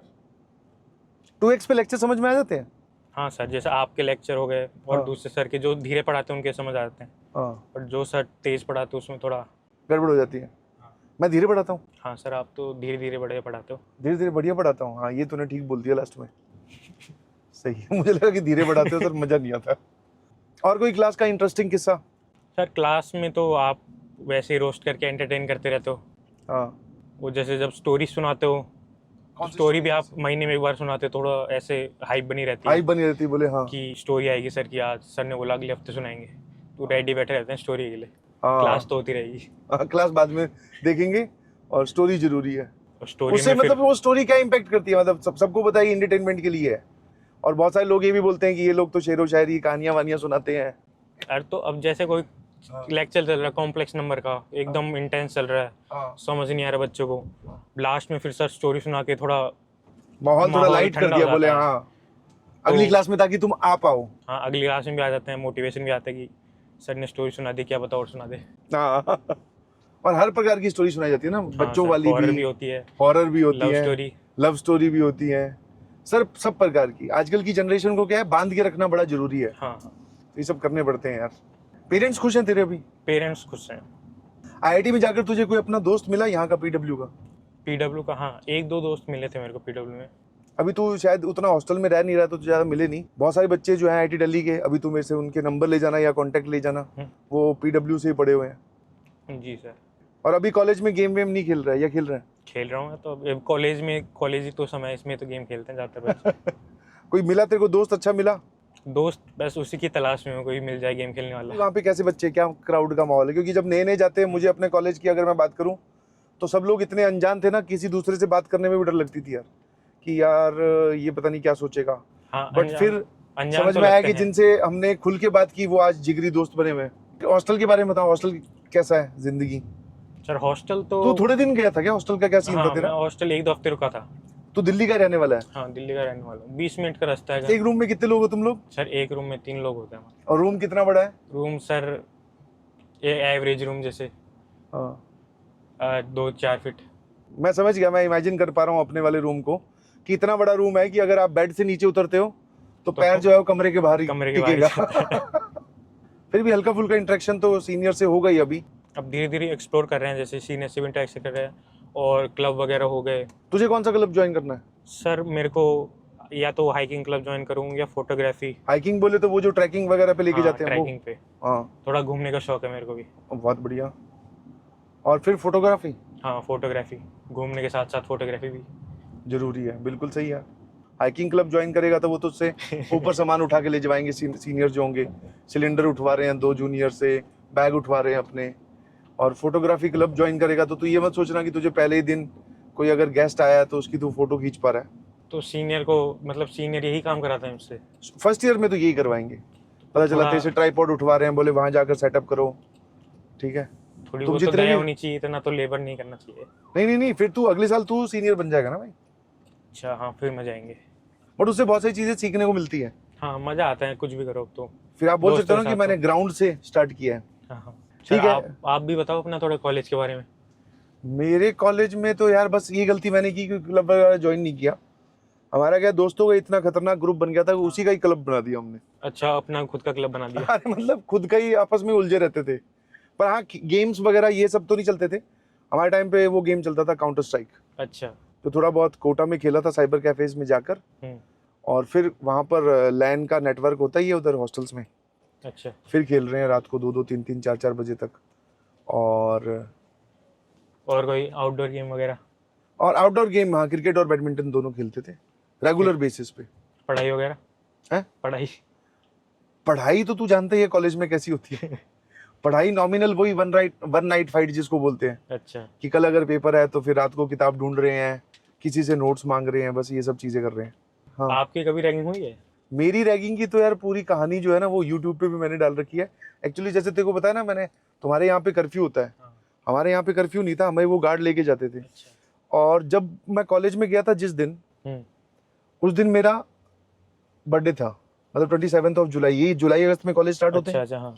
2x पे लेक्चर समझ में आ जाते हैं? हाँ सर, जैसे आपके लेक्चर हो गए और हाँ। दूसरे सर के जो धीरे पढ़ाते हैं उनके समझ आ जाते हैं, हाँ, और जो सर तेज पढ़ाते हैं उसमें थोड़ा गड़बड़ हो जाती है। हाँ। मैं धीरे पढ़ाता हूँ? हाँ सर, आप तो धीरे धीरे बढ़िया पढ़ाते हो। धीरे धीरे बढ़िया पढ़ाता हूँ। हाँ, ये तूने ठीक बोल दिया लास्ट में। सही है। मुझे लगा कि धीरे पढ़ाते हो सर, मजा नहीं आता। और कोई क्लास का इंटरेस्टिंग किस्सा? सर क्लास में तो आप वैसे ही रोस्ट करके एंटरटेन करते रहते हो। हाँ। वो जैसे जब स्टोरी सुनाते हो, स्टोरी भी आप महीने में एक बार सुनाते हो, थोड़ा ऐसे हाइप बनी रहती है हाइप बनी रहती है, बोले हाँ। कि स्टोरी आएगी सर की, आज सर ने बोला अगले हफ्ते सुनाएंगे, तो रेडी बैठे रहते हैं स्टोरी के लिए। हाँ। क्लास तो होती रहेगी। हाँ, क्लास बाद में देखेंगे और स्टोरी जरूरी है। और स्टोरी उससे में मतलब वो स्टोरी क्या इम्पैक्ट करती है? मतलब सबको पता है एंटरटेनमेंट के लिए है, और बहुत सारे लोग ये भी बोलते हैं कि ये लोग तो शेरो शायरी कहानियां वानियां सुनाते हैं। अरे तो अब जैसे कोई लेक्चर चल रहा है कॉम्प्लेक्स नंबर का, एकदम इंटेंस चल रहा है, समझ नहीं आ रहा बच्चों को, लास्ट में फिर सर स्टोरी सुना के थोड़ा माहौल थोड़ा माहौल लाइट कर ठंडा दिया, हो बोले जाता है। हाँ अगली क्लास में ताकि तुम आ पाओ। हाँ अगली क्लास में भी आ जाते हैं, मोटिवेशन भी आता है कि सर ने स्टोरी सुना दी, क्या पता और सुना दे। हाँ। और हर प्रकार की स्टोरी सुनाई जाती है ना, बच्चों वाली हॉरर भी भी, होती है, हॉरर भी होती लव है, स्टोरी। लव स्टोरी भी होती है। सर सब प्रकार की। आजकल की जनरेशन को क्या है, बांध के रखना बड़ा जरूरी है। हाँ ये सब करने पड़ते हैं यार। पेरेंट्स खुश हैं तेरे अभी? पेरेंट्स खुश हैं। आईआईटी में जाकर तुझे कोई अपना दोस्त मिला यहाँ का पीडब्ल्यू का? पीडब्ल्यू का हाँ, 1-2 दोस्त मिले थे मेरे को पीडब्ल्यू में। अभी तू शायद उतना हॉस्टल में रह नहीं रहा तो ज़्यादा मिले नहीं। बहुत सारे बच्चे जो हैं आईआईटी दिल्ली के, अभी तू मेरे से उनके नंबर ले जाना या कांटेक्ट ले जाना, वो पीडब्ल्यू से ही पढ़े हुए हैं। जी सर। और अभी कॉलेज में गेम वेम नहीं खेल रहा है या खेल रहा है? खेल रहा हूँ मैं तो। अब कॉलेज ही तो समय है, इसमें तो गेम खेलते हैं ज़्यादातर बच्चे। कोई मिला तेरे को दोस्त अच्छा मिला? दोस्त बस उसी की तलाश में हूँ, कोई मिल जाए गेम खेलने वाला। वहाँ पे कैसे बच्चे, क्या क्राउड का माहौल है? क्योंकि जब नए नए जाते हैं, मुझे अपने कॉलेज की अगर मैं बात करूँ तो सब लोग इतने अनजान थे ना, किसी दूसरे से बात करने में भी डर लगती थी यार, कि यार ये पता नहीं क्या सोचेगा। हाँ बट फिर अनजान समझ तो में आया लगते कि हैं। जिनसे हमने खुल के बात की वो आज जिगरी दोस्त बने हुए हैं। हॉस्टल के बारे में बताओ, हॉस्टल कैसा है जिंदगी? सर हॉस्टल तो तू थोड़े दिन गया था क्या? हॉस्टल का क्या सीन हाँ, था तेरा? मैं हॉस्टल 1-2 हफ्ते रुका था। तू दिल्ली का रहने वाला है? हाँ दिल्ली का रहने वाला हूँ, 20 मिनट का रास्ता है। एक रूम में कितने लोग हो तुम लोग? सर एक रूम में 3 लोग होते हैं। और रूम कितना बड़ा है? रूम सर एवरेज रूम जैसे हाँ 2-4 फीट। मैं समझ गया, मैं इमेजिन कर पा रहा हूँ अपने वाले रूम को, कि इतना बड़ा रूम है कि अगर आप बेड से नीचे उतरते हो तो पैर जो है वो कमरे के बाहर ही टिकेगा। फिर भी हल्का फुल्का इंटरेक्शन तो सीनियर से होगा ही अभी। अब धीरे धीरे एक्सप्लोर कर रहे हैं, जैसे सीनियर से भी इंटरेक्शन कर रहे हैं और क्लब वगैरह हो गए। तुझे कौन सा क्लब ज्वाइन करना है? सर मेरे को या तो हाइकिंग क्लब ज्वाइन करूँ या फोटोग्राफी। हाइकिंग बोले तो वो जो ट्रैकिंग वगैरह पे लेके जाते हैं वो? ट्रैकिंग पे हाँ थोड़ा घूमने का शौक है मेरे को भी। बहुत बढ़िया। और फिर फोटोग्राफी? हाँ फोटोग्राफी, घूमने के साथ साथ फोटोग्राफी भी जरूरी है, बिल्कुल सही है। हाइकिंग क्लब ज्वाइन करेगा तो वो तो उससे ऊपर सामान उठा के ले जाएंगे सीनियर जो होंगे। सिलेंडर उठवा रहे हैं 2 जूनियर से, बैग उठवा रहे हैं अपने। और फोटोग्राफी क्लब ज्वाइन करेगा तो तू ये मत सोचना कि तुझे पहले ही दिन कोई अगर गेस्ट आया तो उसकी तू फोटो खींच पा रहा है। तो सीनियर को मतलब सीनियर यही काम कराता है मुझसे। फर्स्ट ईयर में तो यही करवाएंगे। पता चला तेरे से ट्राइपॉड उठवा रहे हैं, बोले वहां जाकर सेटअप करो, ठीक है? थोड़ी तुम बहुत तो जितने दया भी- होनी चाहिए, इतना तो लेबर नहीं करना चाहिए। नहीं, फिर तू अगले साल तू सीनियर बन जाएगा ना भाई। अच्छा हाँ, फिर मजा आएंगे। बट उससे बहुत सारी चीजें सीखने को मिलती है। हाँ मजा आता है, कुछ भी करो अब तो। फिर आप बोल सकते हो दोस्तों ना के कि साथ मैंने ग्राउंड से स्टार्ट किया है। हाँ ठीक सर, है। आप भी बताओ अपना थोड़ा कॉलेज के बारे में। मेरे कॉलेज में तो यार बस ये गलती मैंने की कि क्लब वगैरह ज्वाइन नहीं किया। हमारा क्या दोस्तों का इतना खतरनाक ग्रुप बन गया था कि उसी का ही क्लब बना दिया हमने। अच्छा, अपना खुद का क्लब बना दिया। अरे मतलब खुद का ही आपस में उलझे रहते थे। पर हाँ, गेम्स वगैरह ये सब तो नहीं चलते थे हमारे टाइम पे। वो गेम चलता था काउंटर स्ट्राइक, अच्छा। तो थोड़ा बहुत कोटा में खेला था साइबर कैफेज में जाकर। और फिर वहाँ पर लैन का नेटवर्क होता ही है उधर हॉस्टल्स में। अच्छा। फिर खेल रहे हैं रात को 2-2, 3-3, 4-4 बजे तक। और कोई आउटडोर गेम वगैरह? और आउटडोर गेम, हाँ, क्रिकेट और बैडमिंटन दोनों खेलते थे रेगुलर बेसिस पे। पढ़ाई वगैरह है? पढ़ाई तो तू जानता ही है कॉलेज में कैसी होती है। पढ़ाई नॉमिनल, वही वन नाइट फाइट जिसको बोलते हैं। अच्छा। कि कल अगर पेपर है तो फिर रात को किताब ढूंढ रहे हैं, किसी से नोट्स मांग रहे हैं, बस ये सब चीजें कर रहे हैं। हाँ। आपकी कभी रैगिंग हुई है? मेरी रैगिंग की तो यार पूरी कहानी जो है ना वो यूट्यूब पे भी मैंने डाल रखी है। एक्चुअली जैसे तेरे को पता है ना, मैंने तुम्हारे यहाँ पे कर्फ्यू होता है, हमारे यहाँ पे कर्फ्यू नहीं था, हमें वो गार्ड लेके जाते थे। अच्छा। और जब मैं कॉलेज में गया था जिस दिन, उस दिन मेरा बर्थडे था, मतलब 27 जुलाई। यही जुलाई अगस्त में कॉलेज स्टार्ट होते हैं। अच्छा, हाँ।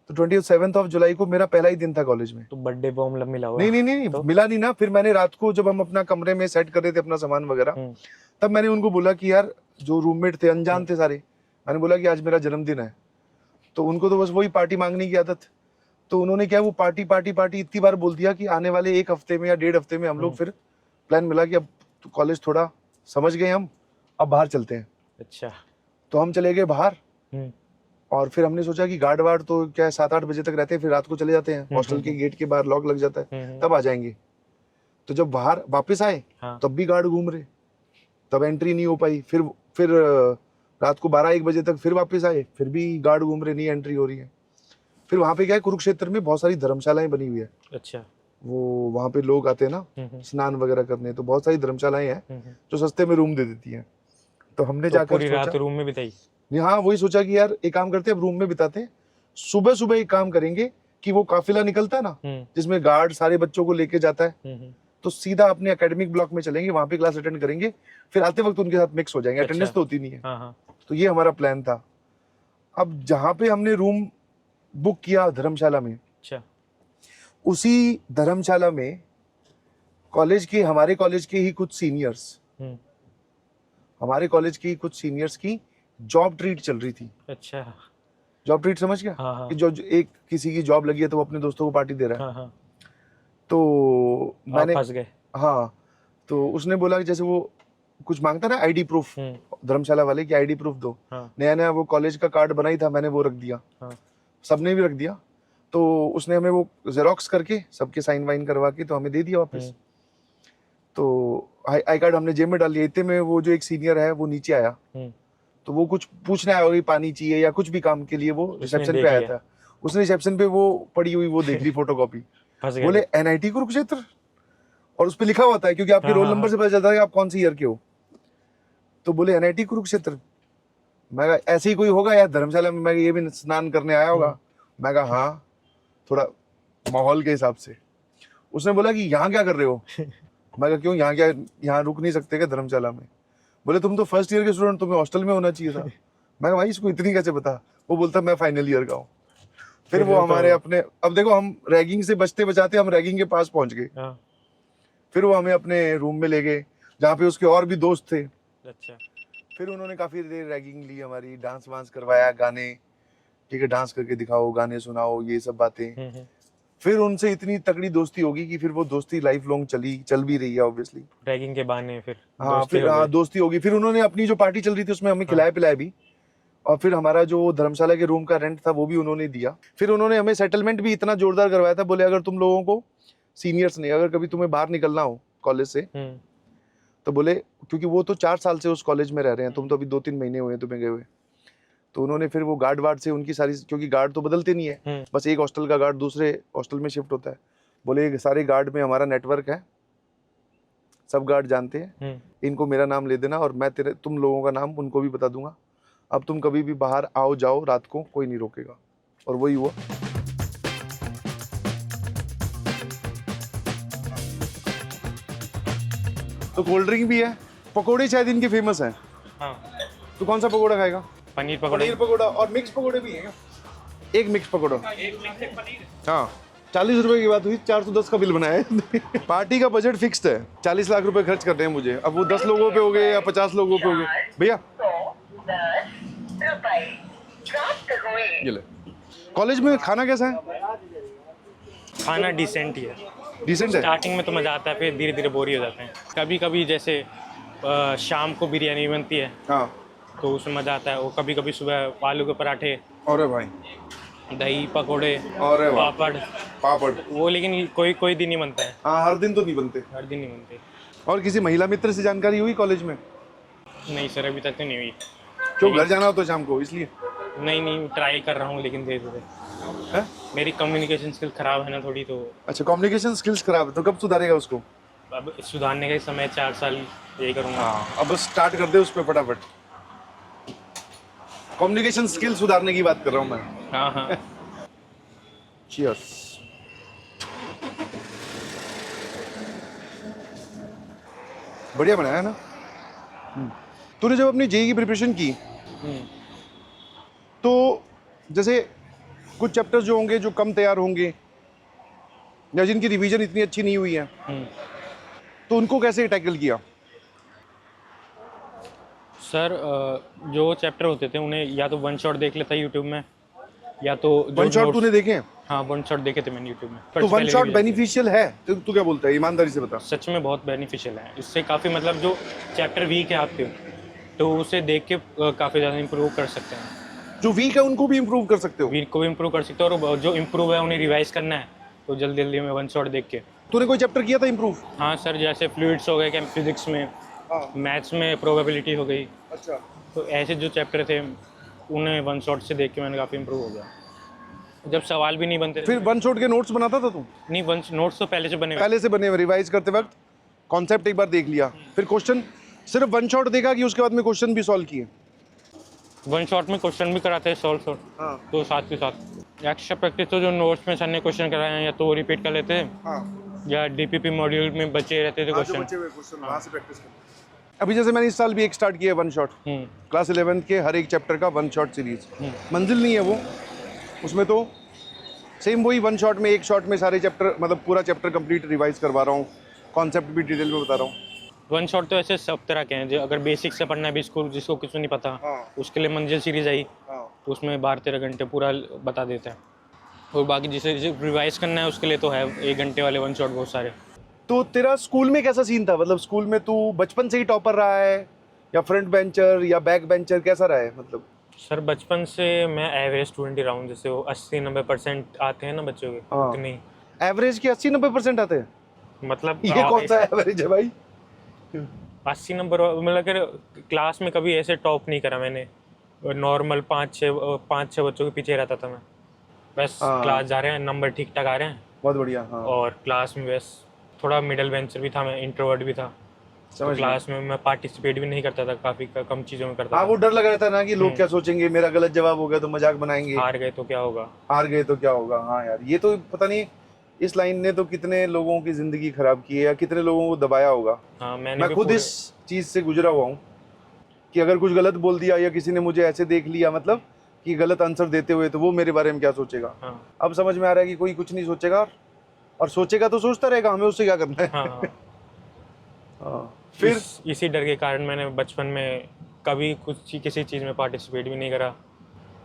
तो 27 जुलाई को मेरा पहला ही दिन था कॉलेज में। तो बर्थडे बॉम्ब मिला होगा? नहीं, तो? मिला नहीं ना। फिर मैंने रात को जब हम अपना कमरे में सेट कर रहे थे अपना सामान वगैरह, तब मैंने उनको बोला कि यार, जो रूममेट थे अनजान थे सारे, मैंने बोला कि आज मेरा जन्मदिन है। तो उनको तो बस वही पार्टी मांगने की आदत। तो उन्होंने क्या, वो पार्टी इतनी बार बोल दिया कि आने वाले 1 हफ्ते में या 1.5 हफ्ते में हम लोग फिर प्लान मिला कि अब कॉलेज थोड़ा समझ गए हम, अब बाहर चलते हैं। अच्छा। तो हम चले गए बाहर। और फिर हमने सोचा कि गार्ड वार्ड तो क्या 7-8 बजे तक रहते हैं, फिर रात को चले जाते हैं, हॉस्टल के गेट के बाहर लॉक लग जाता है, तब आ जाएंगे। तो जब बाहर वापस आए, तब भी गार्ड घूम रहे, तब एंट्री नहीं हो पाई। फिर रात को 12-1 बजे तक फिर वापस आए, फिर भी गार्ड घूम रहे, नहीं एंट्री हो रही है। फिर वहाँ पे क्या है, कुरुक्षेत्र में बहुत सारी धर्मशालाएं बनी हुई है। अच्छा। वो वहाँ पे लोग आते हैं ना स्नान वगैरह करने, तो बहुत सारी धर्मशालाएं हैं जो सस्ते में रूम दे देती हैं। तो हमने जाकर पूरी रात रूम में बिताई? हाँ, वही सोचा कि यार एक काम करते हैं, अब रूम में बिताते हैं। सुबह सुबह एक काम करेंगे कि वो काफिला निकलता है ना, जिसमें गार्ड सारे बच्चों को लेके जाता है, तो सीधा अपने एकेडमिक ब्लॉक में चलेंगे, वहां पे क्लास अटेंड करेंगे, फिर आते वक्त उनके साथ मिक्स हो जाएंगे। अटेंडेंस तो होती नहीं है। तो ये हमारा प्लान था। अब जहाँ पे हमने रूम बुक किया धर्मशाला में, उसी धर्मशाला में हमारे कॉलेज के ही कुछ सीनियर्स, हमारे कॉलेज की कुछ सीनियर्स की जॉब ट्रीट चल रही थी। अच्छा। जॉब ट्रीट समझ गया? हाँ। कि जो एक किसी की जॉब लगी है तो वो अपने दोस्तों को पार्टी दे रहा है। हाँ। तो मैंने फंस गए। हाँ, तो उसने बोला कि जैसे वो कुछ मांगता ना आईडी प्रूफ, धर्मशाला वाले की आईडी प्रूफ दो। नया वो कॉलेज का कार्ड बनाई था मैंने, वो रख दिया। सबने भी रख दिया। तो उसने हमें वो जेरोक्स करके सबके साइन वाइन करवा के तो हमें दे दिया वापस। तो आई कार्ड हमने जेब में डाल लिया। इतने में वो जो एक सीनियर है वो नीचे आया, तो वो कुछ पूछने आया होगा, पानी चाहिए या कुछ भी काम के लिए, वो रिसेप्शन पे आया था। उसने रिसेप्शन पे वो पड़ी हुई वो देख ली फोटोकॉपी, बोले NIT कुरुक्षेत्र, और उस पे लिखा हुआ था, क्योंकि आपके रोल नंबर से पता चलता है कि आप कौन सी ईयर के हो। तो बोले NIT कुरुक्षेत्र। मैं कहा ऐसे ही कोई होगा यार धर्मशाला में, मैं ये भी स्नान करने आया होगा। मैं कहा हाँ, थोड़ा माहौल के हिसाब से। उसने बोला कि यहाँ क्या कर रहे हो? मैं कहा क्यों, यहाँ क्या, यहाँ रुक नहीं सकते क्या धर्मशाला में? बोले तुम तो फर्स्ट ईयर के स्टूडेंट, तुम्हें हॉस्टल में होना चाहिए था। मैं कहा भाई इसको इतनी कैसे पता? वो बोलता मैं फाइनल ईयर का हूँ। फिर वो हमारे अपने, अब देखो हम रैगिंग से बचते बचाते हम रैगिंग के पास पहुंच गए। फिर वो हमें अपने रूम में ले गए जहाँ पे उसके और भी दोस्त थे। अच्छा। फिर उन्होंने काफी देर रैगिंग ली हमारी, डांस वांस करवाया, गाने, ठीक है डांस करके दिखाओ, गाने सुनाओ, ये सब बातें। फिर उनसे इतनी तगड़ी दोस्ती होगी कि फिर वो दोस्ती लाइफ लॉन्ग चल भी रही है ऑब्वियसली, रैगिंग के बहाने। फिर दोस्ती होगी। फिर उन्होंने अपनी जो पार्टी चल रही थी उसमें हमें खिलाया पिलाया भी, और फिर हमारा जो धर्मशाला के रूम का रेंट था वो भी उन्होंने दिया। फिर उन्होंने हमें सेटलमेंट भी इतना जोरदार करवाया था, बोले अगर तुम लोगों को सीनियर्स ने अगर कभी तुम्हें बाहर निकलना हो कॉलेज से, तो बोले क्योंकि वो तो 4 साल से उस कॉलेज में रह रहे हैं, तुम तो अभी 2-3 महीने हुए तुम्हें गए हुए, तो उन्होंने फिर वो गार्ड वार्ड से उनकी सारी, क्योंकि गार्ड तो बदलते नहीं है, बस एक हॉस्टल का गार्ड दूसरे हॉस्टल में शिफ्ट होता है। बोले सारे गार्ड में हमारा नेटवर्क है, सब गार्ड जानते हैं, इनको मेरा नाम ले देना और मैं तुम लोगों का नाम उनको भी बता दूंगा। अब तुम कभी भी बाहर आओ जाओ रात को, कोई नहीं रोकेगा। और वही हुआ। तो कोल्ड ड्रिंक भी है, पकोड़े शायद इनके फेमस हैं। हाँ। तो कौन सा पकोड़ा खाएगा? पनीर पकोड़ा और मिक्स पकोड़े भी हैं। एक मिक्स पकोड़ा। हाँ, 40 रुपए की बात हुई, 410 का बिल बनाया है। पार्टी का बजट फिक्स्ड है, 40 लाख रुपए खर्च करने हैं मुझे। अब वो 10 लोगों पे हो गए या 50 लोगों पे हो गए, भैया ये ले। कॉलेज में खाना कैसा है? खाना डिसेंट ही है। डिसेंट है? स्टार्टिंग में तो मज़ा आता है, फिर धीरे धीरे बोर ही हो जाते हैं। कभी कभी जैसे शाम को बिरयानी बनती है हाँ। तो उसमें मज़ा आता है। वो कभी कभी सुबह आलू के पराठे, अरे भाई, दही पकौड़े, अरे वाह, पापड़, पापड़। वो लेकिन कोई कोई दिन ही बनता है, हाँ, हर दिन तो नहीं बनते। हर दिन नहीं बनते। और किसी महिला मित्र से जानकारी हुई कॉलेज में? नहीं सर, अभी तक तो नहीं हुई। क्यों, घर जाना हो तो शाम को इसलिए? नहीं, ट्राई कर रहा हूँ लेकिन धीरे धीरे। है? मेरी कम्युनिकेशन स्किल खराब है ना थोड़ी, तो अच्छा, कम्युनिकेशन स्किल्स खराब है, तो कब सुधारेगा उसको? अब सुधारने का ही समय, 4 साल यही करूँगा। हाँ, अब बस स्टार्ट कर दे उस पर फटाफट। कम्युनिकेशन स्किल सुधारने की बात कर रहा हूँ मैं। हाँ हाँ। Cheers. बढ़िया बनाया है ना? तूने जब अपनी जेईई की प्रिपरेशन की तो जैसे कुछ चैप्टर्स जो होंगे जो कम तैयार होंगे या जिनकी रिवीजन इतनी अच्छी नहीं हुई है, तो उनको कैसे टैकल किया? सर जो चैप्टर होते थे उन्हें या तो वन शॉट देख लेता यूट्यूब में, या तो वन शॉट तूने देखे हैं? हाँ, वन शॉट देखे थे मैंने यूट्यूब में। तो वन शॉट बेनिफिशियल है? तू क्या बोलता है, ईमानदारी से बता। सच में बहुत बेनिफिशियल है। इससे काफ़ी मतलब जो चैप्टर वीक है आपके, तो उसे देख के काफ़ी ज़्यादा इंप्रूव कर सकते हैं। जो वीक है उनको भी इंप्रूव कर सकते हो? वीक को भी इंप्रूव कर सकते हो, और जो इंप्रूव है उन्हें रिवाइज करना है तो जल्दी जल्दी में वन शॉट देख के। तूने कोई चैप्टर किया था इंप्रूव? हाँ सर, जैसे फ्लूइड्स हो गए, फिजिक्स में, मैथ्स में प्रोबेबिलिटी हो गई। अच्छा। तो ऐसे जो चैप्टर थे उन्हें वन शॉट से देख के मैंने काफ़ी इंप्रूव हो गया। जब सवाल भी नहीं बनते फिर वन शॉट के नोट्स बनाता था तू? नहीं, वन नोट्स तो पहले से बने हुए। पहले से बने हुए, रिवाइज करते वक्त कॉन्सेप्ट एक बार देख लिया, फिर क्वेश्चन सिर्फ वन शॉट देखा कि उसके बाद में क्वेश्चन भी सॉल्व किए? वन शॉट में क्वेश्चन भी कराते हैं सॉल्व, हाँ। तो साथ के साथ एक्स्ट्रा प्रैक्टिस तो जो नोट्स में सर ने क्वेश्चन कराए हैं या तो वो रिपीट कर लेते हैं, हाँ। या डीपीपी मॉड्यूल में बचे रहते थे क्वेश्चन। वहाँ से प्रैक्टिस करते। अभी जैसे मैंने इस साल भी एक स्टार्ट किया वन शॉट, क्लास 11 के हर एक चैप्टर का वन शॉट सीरीज। मंजिल नहीं है वो, उसमें तो सेम वही वन शॉट में, एक शॉट में सारे चैप्टर, मतलब पूरा चैप्टर कंप्लीट रिवाइज करवा रहा हूँ, कॉन्सेप्ट भी डिटेल में बता रहा हूँ। वन शॉट तो ऐसे सब तरह के हैं, जो अगर बेसिक से पढ़ना है भी, स्कूल जिसको कुछ नहीं पता, उसके लिए मंजिल सीरीज आई, तो उसमें 12-13 घंटे पूरा बता देते हैं। और बाकी जिसे रिवाइज करना है उसके लिए तो है 1 घंटे वाले वन शॉट बहुत सारे। तो तेरा स्कूल में कैसा सीन था? मतलब स्कूल में तू बचपन से ही टॉपर रहा है या फ्रंट बेंचर या बैक बेंचर, कैसा रहा है? मतलब सर बचपन से मैं एवरेज स्टूडेंट ही रहा हूँ। जैसे वो 80-90% आते हैं ना बच्चों के, उतनी एवरेज के 80-90% आते हैं? मतलब ये कौन सा एवरेज है भाई? 80 नंबर, मतलब कि क्लास में कभी ऐसे टॉप नहीं करा मैंने। नॉर्मल 5-6 बच्चों के पीछे रहता था मैं, बस क्लास जा रहे हैं, नंबर ठीक ठाक आ रहे हैं, बहुत बढ़िया। हाँ। और क्लास में बस थोड़ा मिडल बेंचर भी था मैं, इंट्रोवर्ट भी था, तो क्लास में मैं पार्टिसिपेट भी नहीं करता था, काफ़ी कम चीज़ों में करता था। वो डर लग रहा था ना कि लोग क्या सोचेंगे, मेरा गलत जवाब हो गया तो मजाक बनाएंगे, हार गए तो क्या होगा। हार गए तो क्या होगा। हाँ यार, ये तो पता नहीं इस लाइन ने तो कितने लोगों की जिंदगी खराब की है या कितने लोगों को दबाया होगा। हाँ, मैं खुद इस चीज़ से गुजरा हुआ हूँ कि अगर कुछ गलत बोल दिया या किसी ने मुझे ऐसे देख लिया, मतलब कि गलत आंसर देते हुए, तो वो मेरे बारे में क्या सोचेगा। अब समझ में आ रहा है कि कोई कुछ नहीं सोचेगा, और सोचेगा तो सोचता रहेगा, हमें उससे क्या करना है। फिर इसी डर के कारण मैंने बचपन में कभी किसी चीज़ में पार्टिसिपेट भी नहीं करा,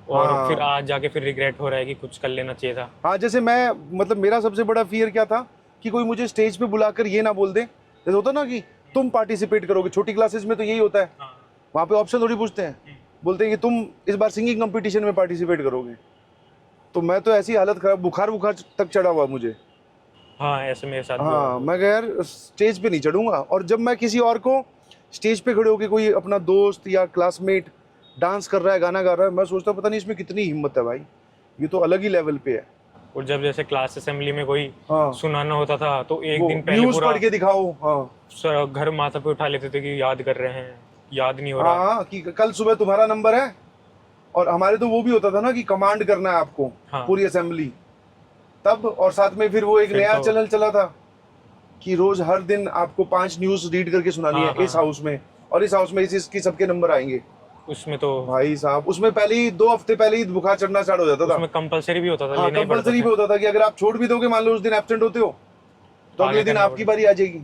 और फिर आज जाके फिर रिग्रेट हो रहा है कि कुछ कर लेना चाहिए था। हाँ, जैसे मैं, मतलब मेरा सबसे बड़ा फियर क्या था कि कोई मुझे स्टेज पे बुलाकर ये ना बोल दे, जैसे होता ना कि तुम पार्टिसिपेट करोगे, छोटी क्लासेस में तो यही होता है, वहाँ पे ऑप्शन थोड़ी पूछते हैं, बोलते हैं कि तुम इस बार सिंगिंग कंपटीशन में पार्टिसिपेट करोगे। तो मैं तो ऐसी हालत खराब, बुखार तक चढ़ा हुआ मुझे। हाँ, ऐसे मेरे साथ। हाँ, मैं यार स्टेज पे नहीं चढ़ूंगा। और जब मैं किसी और को स्टेज पे खड़े होकर, कोई अपना दोस्त या क्लासमेट डांस कर रहा है, गाना गा रहा है, मैं सोचता पता नहीं इसमें कितनी हिम्मत है भाई, ये तो अलग ही लेवल पे है। और जब जैसे क्लास असेंबली में कोई सुनाना होता था तो एक दिन पहले न्यूज़ पढ़ के दिखाओ, घर माथा पे उठा लेते थे कि याद कर रहे हैं, याद नहीं हो रहा। कि कल सुबह तुम्हारा नंबर है। और हमारे तो वो भी होता था ना कि कमांड करना है आपको, पूरी असेंबली तब। और साथ में फिर वो एक नया चैनल चला था कि रोज हर दिन आपको 5 न्यूज़ रीड करके सुनानी है इस हाउस में, और इस हाउस में इसकी सबके नंबर आएंगे। उसमें तो भाई साहब उसमें पहले ही 2 हफ्ते पहले ही बुखार चढ़ना स्टार्ट हो जाता था। उसमें कंपलसरी भी होता था, हाँ लेना ही पड़ता कंपलसरी भी था। होता था कि अगर आप छोड़ भी दोगे, मान लो उस दिन एब्सेंट होते हो तो आगे अगले दिन करना आपकी पड़ता। बारी आ जाएगी।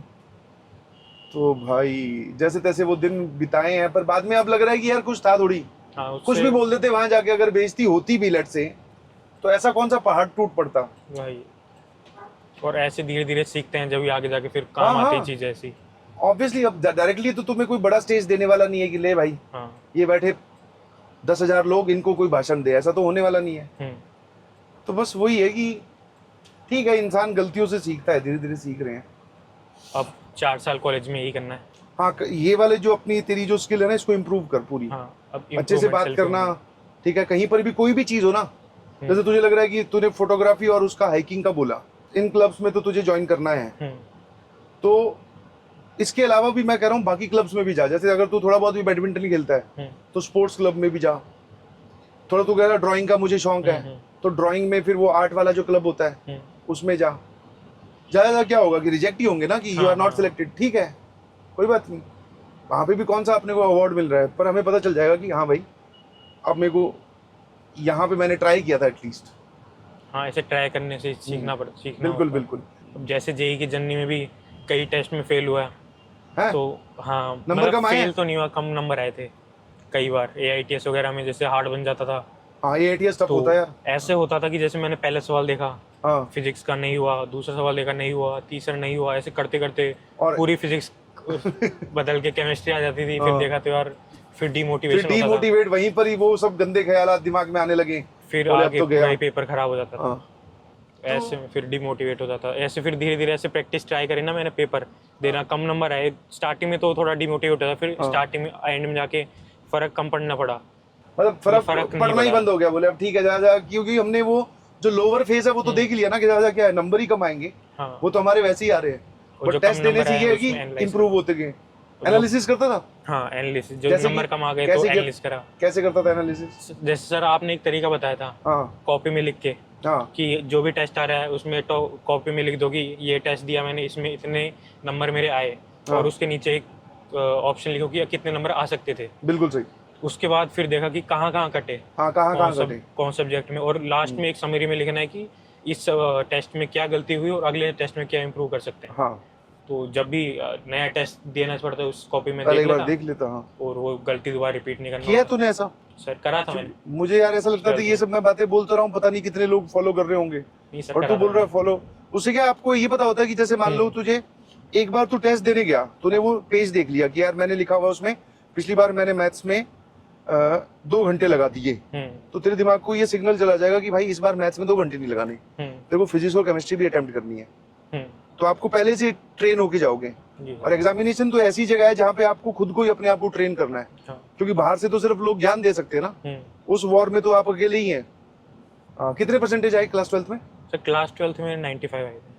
तो भाई जैसे तैसे वो दिन बिताए हैं, पर बाद में अब लग रहा है कि यार कुछ था थोड़ी, हाँ कुछ उससे भी बोल देते वहां जाके, अगर बेइज्जती होती भी लट से तो ऐसा कौन सा पहाड़ टूट पड़ता। भाई, और ऐसे धीरे धीरे सीखते हैं, जब भी आगे जाके फिर हाँ काम आती है हाँ चीज़ ऐसी। ऑब्वियसली अब डायरेक्टली तो तुम्हें कोई बड़ा स्टेज देने वाला नहीं है कि ले भाई हाँ। ये बैठे 10,000 लोग, इनको कोई भाषण दे, ऐसा तो होने वाला नहीं है। हम्म। तो बस वही है कि ठीक है, इंसान गलतियों से सीखता है, धीरे धीरे सीख रहे हैं। अब 4 साल कॉलेज में यही करना है। हाँ ये वाले जो अपनी तेरी जो स्किल है ना, इसको इम्प्रूव कर पूरी, हाँ, अब अच्छे से improvement, बात self करना। improvement। ठीक है, कहीं पर भी कोई भी चीज हो ना, जैसे तुझे लग रहा है कि तूने फोटोग्राफी और उसका हाइकिंग का बोला, इन क्लब्स में तो तुझे ज्वाइन करना है, तो इसके अलावा भी मैं कह रहा हूँ बाकी क्लब्स में भी जा। जैसे अगर तू थोड़ा बहुत भी बैडमिंटन ही खेलता है तो स्पोर्ट्स क्लब में भी जा। थोड़ा तू कह रहा ड्राइंग का मुझे शौक है तो ड्राइंग में फिर वो आर्ट वाला जो क्लब होता है उसमें जा। ज्यादा क्या होगा कि रिजेक्ट ही होंगे ना कि यू आर नॉट सिलेक्टेड, ठीक है कोई बात नहीं, वहाँ पे भी कौन सा अपने को अवार्ड मिल रहा है, पर हमें पता चल जाएगा कि हाँ भाई अब मेरे को यहाँ पे मैंने ट्राई किया था एटलीस्ट। हाँ, ऐसे ट्राई करने से सीखना बिल्कुल होता है। बिल्कुल। अब जैसे जेई की जर्नी में भी कई टेस्ट में फेल हुआ है तो हाँ, नंबर कम आए फेल तो नहीं हुआ, कम नंबर आए थे कई बार। AITS वगैरह में जैसे हार्ड बन जाता था, हाँ ये ATS टफ तो होता है यार। ऐसे होता था कि जैसे मैंने पहले सवाल देखा, हाँ फिजिक्स का नहीं हुआ, दूसरा सवाल देखा नहीं हुआ, तीसरा नहीं हुआ, ऐसे करते करते और पूरी फिजिक्स बदल के केमिस्ट्री आ जाती थी। फिर हाँ। देखा तो यार फिर फिर डीमोटिवेशन होता था। डीमोटिवेट, वहीं पर ही वो सब गंदे ख्यालात दिमाग में आने लगे, फिर बोले अब आगे तो पूरा गया। ही पेपर खराब हो जाता था। हाँ ऐसे में फिर डिमोटिवेट हो जाता। ऐसे फिर धीरे धीरे ऐसे प्रैक्टिस ट्राई करी ना मैंने, पेपर देना, कम नंबर आए स्टार्टिंग में तो थोड़ा डिमोटिवेट होता था, फिर हाँ। स्टार्टिंग में एंड में जाके फर्क कम पड़ना पड़ा। मतलब फर्क फर्क नहीं पड़ना ही पड़ा। बंद हो गया, बोले अब ठीक है जा जा, क्योंकि हमने वो जो लोअर फेज है वो तो देख लिया ना कि जा क्या है, नंबर ही कम आएंगे, हाँ, वो तो हमारे वैसे ही आ रहे हैं। और बट जो टेस्ट कम देने नंबर से आए ये है कि उसमें analyze इम्प्रूव होते गए। एनालिसिस करता था, हाँ एनालिसिस, जो जैसे नंबर कि कम आ गए तो कैसे एनालिसिस करा। कैसे करता था एनालिसिस? जैसे सर आपने एक तरीका बताया था हाँ कॉपी में लिख के, हाँ कि जो भी टेस्ट आ रहा है उसमें तो कॉपी में लिख दो कि ये टेस्ट दिया मैंने, इसमें इतने नंबर मेरे आए, हाँ। और उसके नीचे एक ऑप्शन लिखो कि कितने नंबर आ सकते थे। बिल्कुल सही। उसके बाद फिर देखा कि कहाँ कहाँ कटे, हाँ कहाँ कटे, कौन सब्जेक्ट में, और लास्ट में एक समरी में लिखना है कि इस टेस्ट में क्या गलती हुई और अगले टेस्ट में क्या इम्प्रूव कर सकते हैं। हाँ तो जब भी नया टेस्ट देना पड़ता है उस कॉपी में पहले देख एक बार लेता, देख लेता। हाँ और वो गलती दोबारा रिपीट नहीं करना किया होता। तूने ऐसा? सर करा था मैंने। मुझे यार ऐसा लगता था ये सब मैं बातें बोलता रहा हूँ, पता नहीं कितने लोग फॉलो कर रहे होंगे, नहीं सर, और करा तू था बोल रहा है मैंने। फॉलो। उससे क्या आपको ये पता होता है कि जैसे मान लो तुझे एक बार तू टेस्ट देने गया, तूने वो पेज देख लिया कि यार मैंने लिखा हुआ उसमें पिछली बार मैंने मैथ्स में 2 घंटे लगा दिए, तो तेरे दिमाग को ये सिग्नल चला जाएगा कि भाई इस बार मैथ्स में 2 घंटे नहीं लगाने, तेरे को फिजिक्स और केमिस्ट्री भी अटेम्प्ट करनी है। तो आपको पहले से ट्रेन होके जाओगे, जी। और एग्जामिनेशन तो ऐसी जगह है जहाँ पे आपको खुद को ही अपने आप को ट्रेन करना है, हाँ। क्योंकि बाहर से तो सिर्फ लोग ज्ञान दे सकते हैं ना, उस वॉर में तो आप अकेले ही हैं। कितने परसेंटेज आए क्लास 12th में? सर क्लास 12th में 95 आए थे।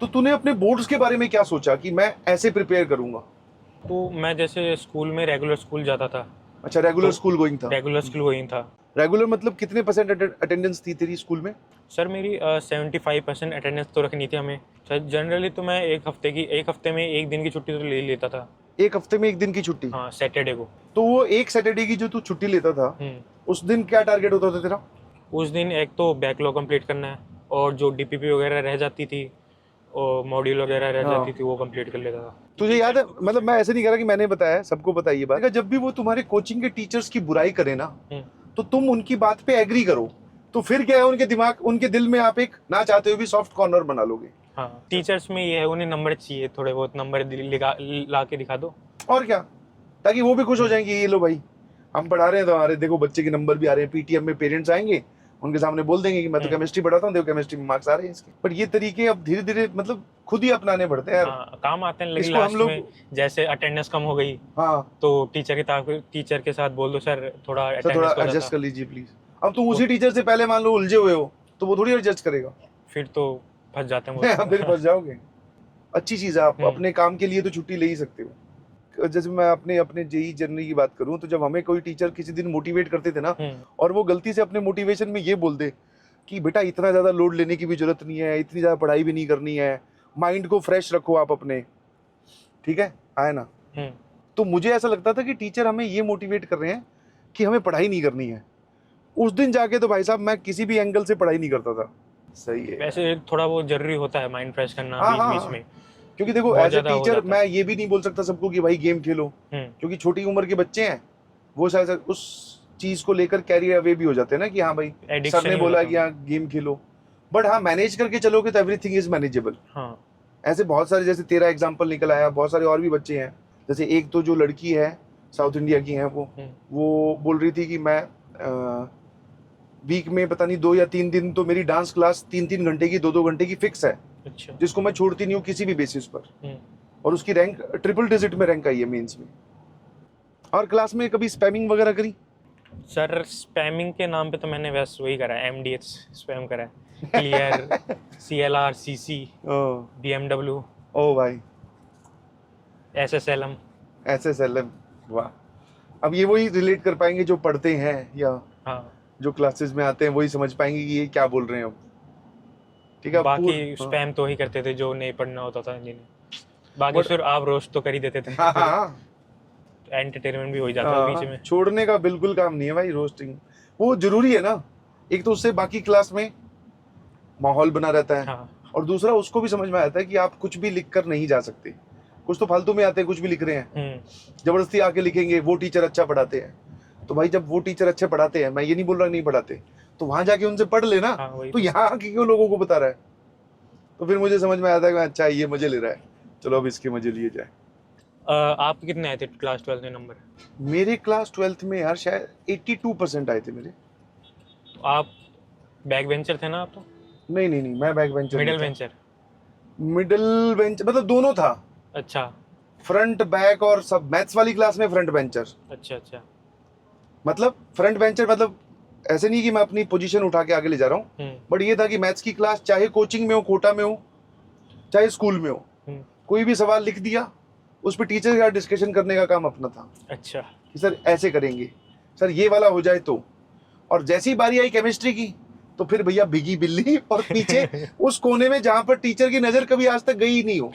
तो तूने अपने बोर्ड्स के बारे में क्या सोचा कि मैं ऐसे प्रिपेयर करूंगा? तो मैं जैसे स्कूल में रेगुलर स्कूल जाता था। अच्छा रेगुलर स्कूल गोइंग था? रेगुलर स्कूल गोइंग था। रेगुलर मतलब कितने परसेंट अटेंडेंस थी तेरी स्कूल में? सर मेरी 75% अटेंडेंस तो रखनी थी हमें। सर जनरली तो मैं एक हफ्ते में एक दिन की छुट्टी तो ले लेता था। एक हफ्ते में एक दिन की छुट्टी? हाँ, सैटरडे को। तो वो एक सैटरडे की जो तू छुट्टी लेता था, उस दिन क्या टारगेट होता था तेरा? उस दिन एक तो बैकलॉग कंप्लीट करना है, और जो DPP वगैरह रह जाती थी और मॉड्यूल वगैरह रह जाती थी वो कंप्लीट कर लेता था। तुझे याद है, मतलब मैं ऐसे नहीं कह रहा कि मैंने बताया, सबको बताई ये बात, जब भी वो तुम्हारे कोचिंग के टीचर्स की बुराई करे ना, तो तुम उनकी बात पे एग्री करो, तो फिर क्या है उनके दिल में आप एक ना चाहते हुए भी सॉफ्ट कॉर्नर बना लोगे। हाँ, टीचर्स में ये है, उन्हें नंबर चाहिए, थोड़े बहुत नंबर ला के दिखा दो, और क्या, ताकि वो भी खुश हो जाएंगे, ये लो भाई हम पढ़ा रहे हैं तो हमारे देखो बच्चे के नंबर भी आ रहे हैं, PTM में पेरेंट्स आएंगे, उनके सामने बोल देंगे कि मैं तो केमिस्ट्री पढ़ाता हूँ, देखो केमिस्ट्री में मार्क्स आ रहे हैं इसके। पर ये तरीके अब धीरे धीरे मतलब खुद ही अपनाने पड़ते हैं यार। हाँ, काम आते हैं, लेकिन इसको हम लास्ट लोग- में जैसे अटेंडेंस कम हो गई, हाँ तो टीचर के साथ बोल दो सर थोड़ा सर थोड़ा अटेंडेंस एडजस्ट कर लीजिए प्लीज। अब तुम उसी टीचर से पहले मान लो उलझे हुए हो, तो वो थोड़ी एडजस्ट करेगा, फिर तो फंस जाते हैं वो। फिर फंस जाओगे। अच्छी चीज है, आप अपने काम के लिए तो छुट्टी ले ही सकते हो। जैसे मैं अपने जेई जर्नी की बात करूं, तो जब हमें कोई टीचर किसी दिन मोटिवेट करते थे ना, और वो गलती से अपने मोटिवेशन में ये बोल दे कि बेटा इतना ज्यादा लोड लेने की भी जरूरत नहीं है, इतनी ज्यादा पढ़ाई भी नहीं करनी है, माइंड को फ्रेश रखो आप अपने, ठीक है आए ना। तो मुझे ऐसा लगता था कि टीचर हमें ये मोटिवेट कर रहे हैं कि हमें पढ़ाई नहीं करनी है, उस दिन जाके तो भाई साहब मैं किसी भी एंगल से पढ़ाई नहीं करता था। सही है। वैसे थोड़ा बहुत जरूरी होता है माइंड फ्रेश करना हाँ, बीच हाँ, बीच हाँ। में। क्योंकि देखो बहुत एज ए ज्यादा हो टीचर जाता मैं है। ये भी नहीं बोल सकता सबको कि भाई गेम खेलो, क्योंकि छोटी उम्र के बच्चे हैं, वो शायद उस चीज को लेकर कैरी अवे भी हो जाते हैं ना कि हाँ भाई सर एडिक्शन ने ही हो बोला जाता कि हाँ गेम खेलो, बट हाँ मैनेज करके चलोगे तो एवरीथिंग इज मैनेजेबल। हाँ। ऐसे बहुत सारे, जैसे तेरा एग्जांपल निकल आया, बहुत सारे और भी बच्चे हैं। जैसे एक तो जो लड़की है साउथ इंडिया की है, वो बोल रही थी कि मैं वीक में पता नहीं 2 या 3 दिन तो मेरी डांस क्लास 3-3 घंटे की 2-2 घंटे की फिक्स है, अच्छा। जिसको मैं छोड़ती नहीं हूँ किसी भी बेसिस पर। हम्म। और उसकी रैंक ट्रिपल डिजिट में रैंक आई है मेंस में। और क्लास में कभी स्पैमिंग वगैरह करी? सर स्पैमिंग के नाम पे तो मैंने वैसे वही करा है, MDH स्पैम करा है, क्लियर, CLR, CC, BMW, ओ भाई, SSLM। SSLM, वाह। अब ये वही रिलेट कर पाएंगे जो पढ़ते हैं या हाँ। जो क्लासेस में आते हैं, वही समझ पाएंगे कि ये क्या बोल रहे हैं अब। ठीक है, बाकी स्पैम तो ही करते थे जो नहीं पढ़ना होता था जिन्हें, बाकी But- फिर आप रोस्ट तो कर ही देते थे। हाँ, हाँ, एंटरटेनमेंट भी हो ही जाता था बीच में। छोड़ने का बिल्कुल काम नहीं है भाई, रोस्टिंग वो जरूरी है ना। एक तो उससे बाकी क्लास में माहौल बना रहता है, हाँ। और दूसरा उसको भी समझ में आता है कि आप कुछ भी लिख कर नहीं जा सकते। कुछ तो फालतू में आते हैं, कुछ भी लिख रहे हैं, जबरदस्ती आके लिखेंगे वो टीचर अच्छा पढ़ाते हैं। तो भाई जब वो टीचर अच्छे पढ़ाते हैं, मैं ये नहीं बोल रहा नहीं पढ़ाते, तो वहां जाके उनसे पढ़ लेना। हाँ, वही तो यहाँ आके क्यों लोगों को बता रहा है? तो फिर मुझे समझ में आता है कि अच्छा ये मजे ले रहा है, चलो अब इसके मजे लिए जाए। आप कितने आए थे क्लास 12 में नंबर? मेरे क्लास 12th में यार शायद 82% आए थे मेरे। तो आप बैक बेंचर थे ना आप? तो नहीं नहीं नहीं, मैं back bencher, middle bencher? Middle bench मतलब दोनों था, अच्छा फ्रंट बैक, और सब मैथ्स वाली क्लास में फ्रंट बेंचर। अच्छा। अच्छा। मतलब फ्रंट बेंचर मतलब ऐसे नहीं कि मैं अपनी पोजीशन उठा के आगे ले जा रहा हूँ, बट ये था कि मैथ्स की क्लास चाहे कोचिंग में हो, कोटा में हो, चाहे स्कूल में हो, कोई भी सवाल लिख दिया, उस पर टीचर के साथ डिस्कशन करने का काम अपना था। अच्छा। कि सर ऐसे करेंगे, सर ये वाला हो जाए तो। और जैसी बारी आई केमिस्ट्री की, तो फिर भैया भीगी बिल्ली, और पीछे उस कोने में जहां पर टीचर की नजर कभी आज तक गई नहीं हो,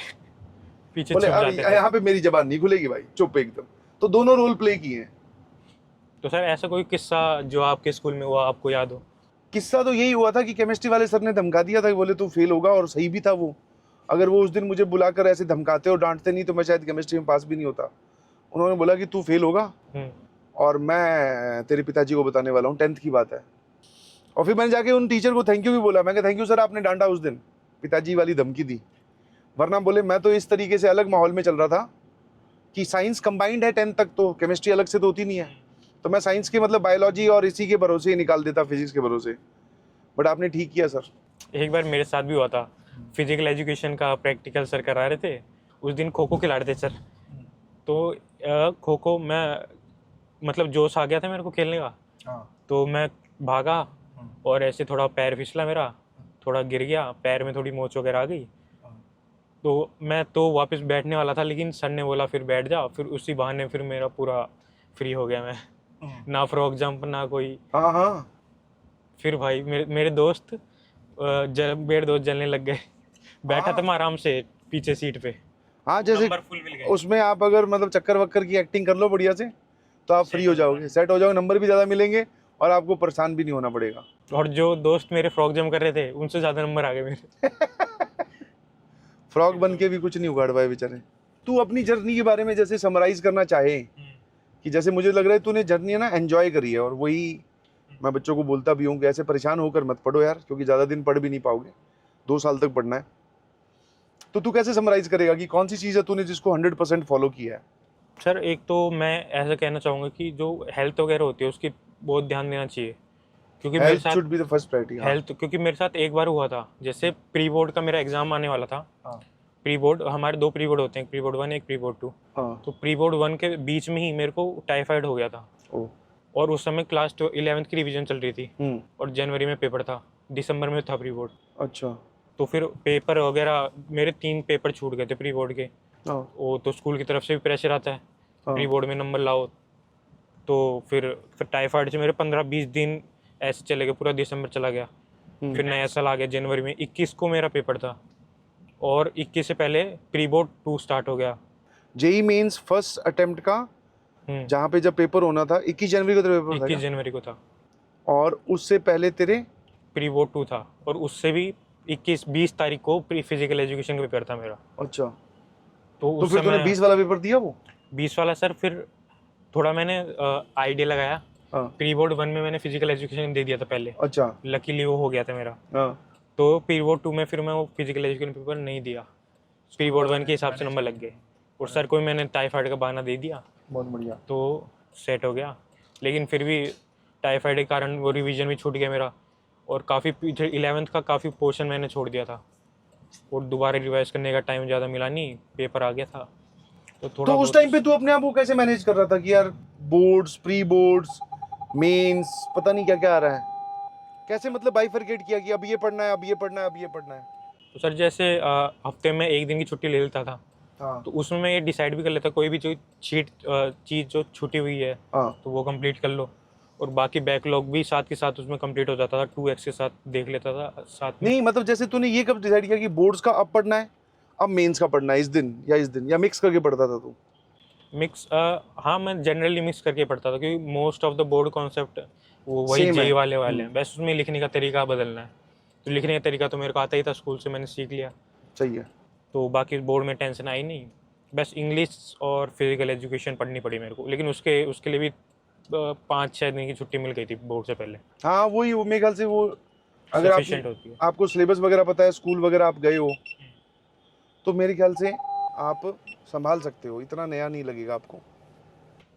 पीछे बोले छुप जाते थे। यहाँ पे मेरी जबान नहीं खुलेगी भाई, चुप एकदम। तो दोनों रोल प्ले किए हैं। तो सर ऐसा कोई किस्सा जो आपके स्कूल में हुआ आपको याद हो? किस्सा तो यही हुआ था कि केमिस्ट्री वाले सर ने धमका दिया था कि बोले तू फेल होगा, और सही भी था वो। अगर वो उस दिन मुझे बुलाकर ऐसे धमकाते और डांटते नहीं तो मैं शायद केमिस्ट्री में पास भी नहीं होता। उन्होंने बोला कि तू फेल होगा और मैं तेरे पिताजी को बताने वाला हूँ, 10th की बात है। और फिर मैंने जाके उन टीचर को थैंक यू भी बोला। मैं कहा थैंक यू सर, आपने डांटा उस दिन, पिताजी वाली धमकी दी। वरना बोले मैं तो इस तरीके से अलग माहौल में चल रहा था कि साइंस कंबाइंड है 10th तक, तो केमिस्ट्री अलग से तो होती नहीं है, तो मैं साइंस के मतलब बायोलॉजी और इसी के भरोसे ही निकाल देता, फिजिक्स के भरोसे। बट आपने ठीक किया सर। एक बार मेरे साथ भी हुआ था, फिजिकल एजुकेशन का प्रैक्टिकल सर करा रहे थे। उस दिन खो खो खिला रहे थे सर, तो खो खो मैं मतलब जोश आ गया था मेरे को खेलने का। तो मैं भागा और ऐसे थोड़ा पैर फिसला मेरा, थोड़ा गिर गया, पैर में थोड़ी मोच वगैरह आ गई। तो मैं तो वापस बैठने वाला था, लेकिन सर ने बोला फिर बैठ जा। फिर उसी बहाने फिर मेरा पूरा फ्री हो गया मैं, ना फ्रॉक जंप ना कोई। हाँ। फिर भाई मेरे दोस्त मेरे दोस्त जलने लग गए। बैठा था मैं आराम से पीछे सीट पे। हाँ, जैसे उसमें आप अगर मतलब चक्कर वक्कर की एक्टिंग कर लो बढ़िया से, तो आप फ्री हो जाओगे, सेट हो जाओगे, नंबर भी ज़्यादा मिलेंगे और आपको परेशान भी नहीं होना पड़ेगा। और जो दोस्त मेरे फ्रॉक जंप कर रहे थे उनसे ज़्यादा नंबर आ गए मेरे। फ्रॉक बन के भी कुछ नहीं उगाड़ पाए बेचारे। तू अपनी जर्नी के बारे में जैसे समराइज करना चाहे, कि जैसे मुझे लग रहा है तूने जर्नी है ना एंजॉय करी है, और वही मैं बच्चों को बोलता भी हूँ कि ऐसे परेशान होकर मत पढ़ो यार, क्योंकि ज़्यादा दिन पढ़ भी नहीं पाओगे, 2 साल तक पढ़ना है। तो तू कैसे समराइज करेगा कि कौन सी चीज़ है तूने जिसको 100% फॉलो किया है? सर एक तो मैं ऐसा कहना चाहूँगा कि जो हेल्थ वगैरह होती है उसकी बहुत ध्यान देना चाहिए, क्योंकि मेरे साथ should be the first priority. Health, क्योंकि मेरे साथ एक बार हुआ था, जैसे प्री बोर्ड का मेरा एग्जाम आने वाला था। प्री बोर्ड हमारे 2 प्री बोर्ड होते हैं, एक प्री बोर्ड 1 एक प्री बोर्ड 2। तो प्री बोर्ड 1 के बीच में ही मेरे को टाइफाइड हो गया था। और उस समय क्लास 11th की रिवीजन चल रही थी, और जनवरी में पेपर था, दिसंबर में था प्री बोर्ड। अच्छा। तो फिर पेपर वगैरह मेरे 3 पेपर छूट गए थे प्री बोर्ड के। वो तो स्कूल की तरफ से भी प्रेशर आता है, प्री बोर्ड में नंबर लाओ। तो फिर टाइफाइड से मेरे 15-20 दिन ऐसे चले गए, पूरा दिसंबर चला गया। फिर नया साल आ गया, जनवरी में 21 को मेरा पेपर था, और 21 से पहले प्री बोर्ड 2 स्टार्ट हो गया। जेई मेंस फर्स्ट अटेम्प्ट का जहाँ पे जब पेपर होना था 21 जनवरी को तेरा पेपर था 21 क्या? जनवरी को था। और उससे पहले तेरे प्री बोर्ड 2 था और उससे भी 20 तारीख को प्री फिजिकल एजुकेशन का पेपर था मेरा। अच्छा, तो तो उस फिर तूने समय 20 वाला पेपर दिया वो? 20 वाला सर फिर थोड़ा मैंने आइडिया लगाया। हाँ। प्री बोर्ड 1 में मैंने फिजिकल एजुकेशन दे दिया था पहले, अच्छा। लकीली वो हो गया था मेरा। हाँ। तो प्री बोर्ड 2 में फिर मैं वो फिजिकल एजुकेशन पेपर नहीं दिया, प्री बोर्ड 1 के हिसाब से नंबर लग गए और सर को मैंने टाइफाइड का बहाना दे दिया बहुत बढ़िया। तो सेट हो गया। लेकिन फिर भी टाइफाइड के कारण वो रिवीजन भी छूट गया मेरा और काफ़ी 11th का काफ़ी पोर्शन मैंने छोड़ दिया था और दोबारा रिवाइज करने का टाइम ज़्यादा मिला नहीं, पेपर आ गया था तो थोड़ा तो उस टाइम पे तू अपने आप को कैसे मैनेज कर रहा था कि यार बोर्ड्स, प्री बोर्ड्स, मेंस, पता नहीं क्या क्या आ रहा है, कैसे मतलब बाइफरकेट किया कि अब ये पढ़ना है, अब ये पढ़ना है, अब ये पढ़ना है? तो सर जैसे हफ्ते में 1 दिन की छुट्टी ले लेता था। हाँ। तो उसमें मैं ये डिसाइड भी कर लेता कोई भी जो चीज़ जो छूटी हुई है हाँ। तो वो कंप्लीट कर लो और बाकी बैकलॉग भी साथ के साथ उसमें कंप्लीट हो जाता था, 2x के साथ देख लेता था साथ में। नहीं मतलब जैसे तूने ये कब डिसाइड किया कि बोर्ड्स का अब पढ़ना है, अब मेंस का पढ़ना है इस दिन, या मिक्स करके पढ़ता था तू? मिक्स हाँ मैं जनरली मिक्स करके पढ़ता था क्योंकि most of the board concept वो वही Same है। जे वाले हैं, बस उसमें लिखने का तरीका बदलना है। तो लिखने का तरीका तो मेरे को आता ही था, स्कूल से मैंने सीख लिया, सही है। तो बाकी बोर्ड में टेंशन आई नहीं। बस इंग्लिश और फिजिकल एजुकेशन पढ़नी पड़ी मेरे को, लेकिन उसके लिए भी 5-6 दिन की छुट्टी मिल गई थी बोर्ड से पहले, हाँ वही, वो मेरे ख्याल से वो अगर सफिशिएंट होती है। आपको सिलेबस वगैरह पता है, स्कूल वगैरह आप गए हो, तो मेरे ख्याल से आप संभाल सकते हो, इतना नया नहीं लगेगा आपको।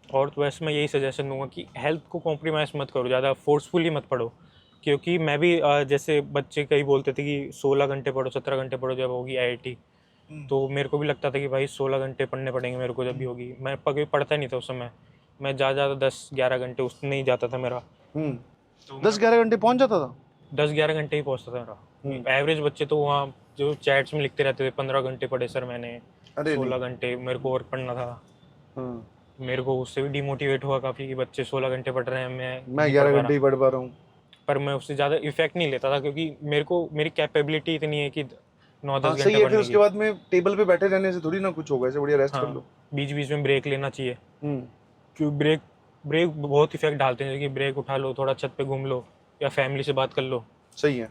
और तो वैसे मैं यही सजेशन दूंगा कि हेल्थ को कॉम्प्रोमाइज़ मत करो, ज़्यादा फोर्सफुली मत पढ़ो, क्योंकि मैं भी जैसे बच्चे कई बोलते थे कि 16 घंटे पढ़ो, 17 घंटे पढ़ो जब होगी IIT, तो मेरे को भी लगता था कि भाई 16 घंटे पढ़ने पड़ेंगे मेरे को जब भी होगी। मैं कभी पढ़ता नहीं था उस समय, मैं ज़्यादा 10-11 घंटे उसमें ही जाता था मेरा। तो 10-11 घंटे पहुंच जाता था? 10-11 घंटे ही पहुँचता था मेरा। एवरेज बच्चे तो वहाँ जो चैट्स में लिखते रहते थे 15 घंटे पढ़े सर मैंने, अरे 16 घंटे मेरे को और पढ़ना था। हाँ। मेरे को उससे भी डिमोटिवेट हुआ काफ़ी कि बच्चे 16 घंटे पढ़ रहे हैं, मैं नहीं 11 पढ़ पा घंटे ही पढ़ पा रहा हूँ। पर मैं उससे ज़्यादा इफेक्ट नहीं लेता था क्योंकि मेरी कैपेबिलिटी इतनी है कि 9-10 हाँ, घंटे सही है। फिर पढ़ने उसके की। बाद में टेबल पे बैठे रहने से थोड़ी ना कुछ होगा, ऐसे बढ़िया रेस्ट कर लो। हाँ, बीच बीच में ब्रेक लेना चाहिए क्योंकि ब्रेक बहुत इफेक्ट डालते हैं, जैसे कि ब्रेक उठा लो, थोड़ा छत पे घूम लो या फैमिली से बात कर लो, सही है।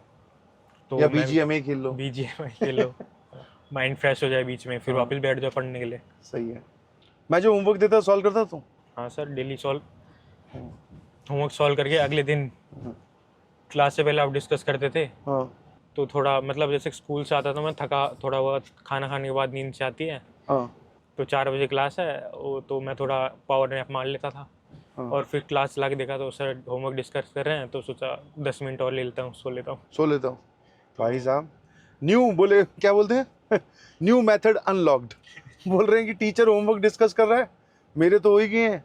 तो या BGMA खेल लो। BGMI खेल लो, माइंड फ्रेश हो जाए बीच में, फिर हाँ। वापस बैठ जाओ पढ़ने के लिए। सही है। मैं जो होमवर्क देता सॉल्व करता तू? हाँ सर, डेली होमवर्क सॉल्व करके अगले दिन क्लास से पहले आप डिस्कस करते थे। हाँ। तो थोड़ा मतलब जैसे स्कूल से आता था मैं थका, थोड़ा बहुत खाना खाने के बाद नींद से आती है, हाँ। तो 4 बजे क्लास है वो, तो मैं थोड़ा पावर नैप मार लेता था। हाँ। और फिर क्लास ला के देखा तो सर होमवर्क डिस्कस कर रहे हैं, तो सोचा 10 मिनट और ले लेता हूँ, सो लेता हूँ। भाई साहब न्यू बोले, क्या बोलते हैं न्यू मेथड अनलॉक्ड। बोल रहे हैं कि टीचर होमवर्क डिस्कस कर रहा है, मेरे तो हो ही गए हैं,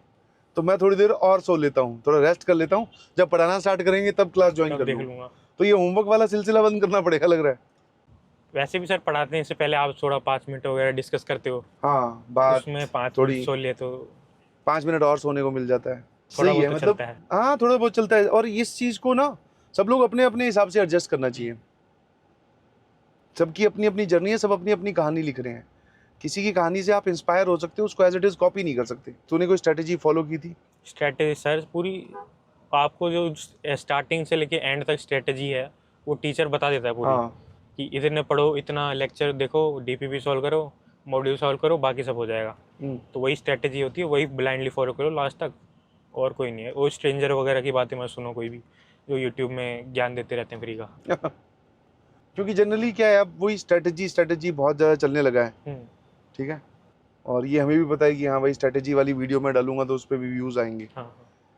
तो मैं थोड़ी देर और सो लेता हूँ, थोड़ा रेस्ट कर लेता हूँ, जब पढ़ाना स्टार्ट करेंगे तब क्लास ज्वाइन तब कर देख लूँगा। लूँगा। तो ये होमवर्क वाला सिलसिला बंद करना पड़ेगा लग रहा है। वैसे भी सर पढ़ाते हैं, इससे पहले आप थोड़ा 5 मिनट वगैरह डिस्कस करते हो, हाँ, बात उसमें 5 थोड़ी मिनट सो लिए तो 5 मिनट और सोने को मिल जाता है। थोड़ा सही है, बहुत तो मतलब चलता है। हाँ थोड़ा बहुत चलता है। और इस चीज़ को ना सब लोग अपने अपने हिसाब से एडजस्ट करना चाहिए। सबकी अपनी अपनी जर्नी है, सब अपनी अपनी कहानी लिख रहे हैं। किसी की कहानी से आप इंस्पायर हो सकते हो, उसको एज इट इज़ कॉपी नहीं कर सकते। तूने कोई स्ट्रेटेजी फॉलो की थी? स्ट्रेटेजी सर पूरी आपको जो स्टार्टिंग से लेके एंड तक स्ट्रेटेजी है वो टीचर बता देता है पूरी। हाँ। कि इतने पढ़ो, इतना लेक्चर देखो, DPP सॉल्व करो, मॉड्यूल सॉल्व करो, बाकी सब हो जाएगा। तो वही स्ट्रेटेजी होती है, वही ब्लाइंडली फॉलो करो लास्ट तक, और कोई नहीं है। वो स्ट्रेंजर वगैरह की बातें मत सुनो, कोई भी जो यूट्यूब में ज्ञान देते रहते हैं फ्री का। क्योंकि जनरली क्या है, अब वही स्ट्रेटेजी बहुत ज़्यादा चलने लगा है, ठीक है। और ये हमें भी पता है कि हाँ भाई स्ट्रेटेजी वाली वीडियो में डालूंगा तो उस पर भी व्यूज़ आएंगे। हाँ,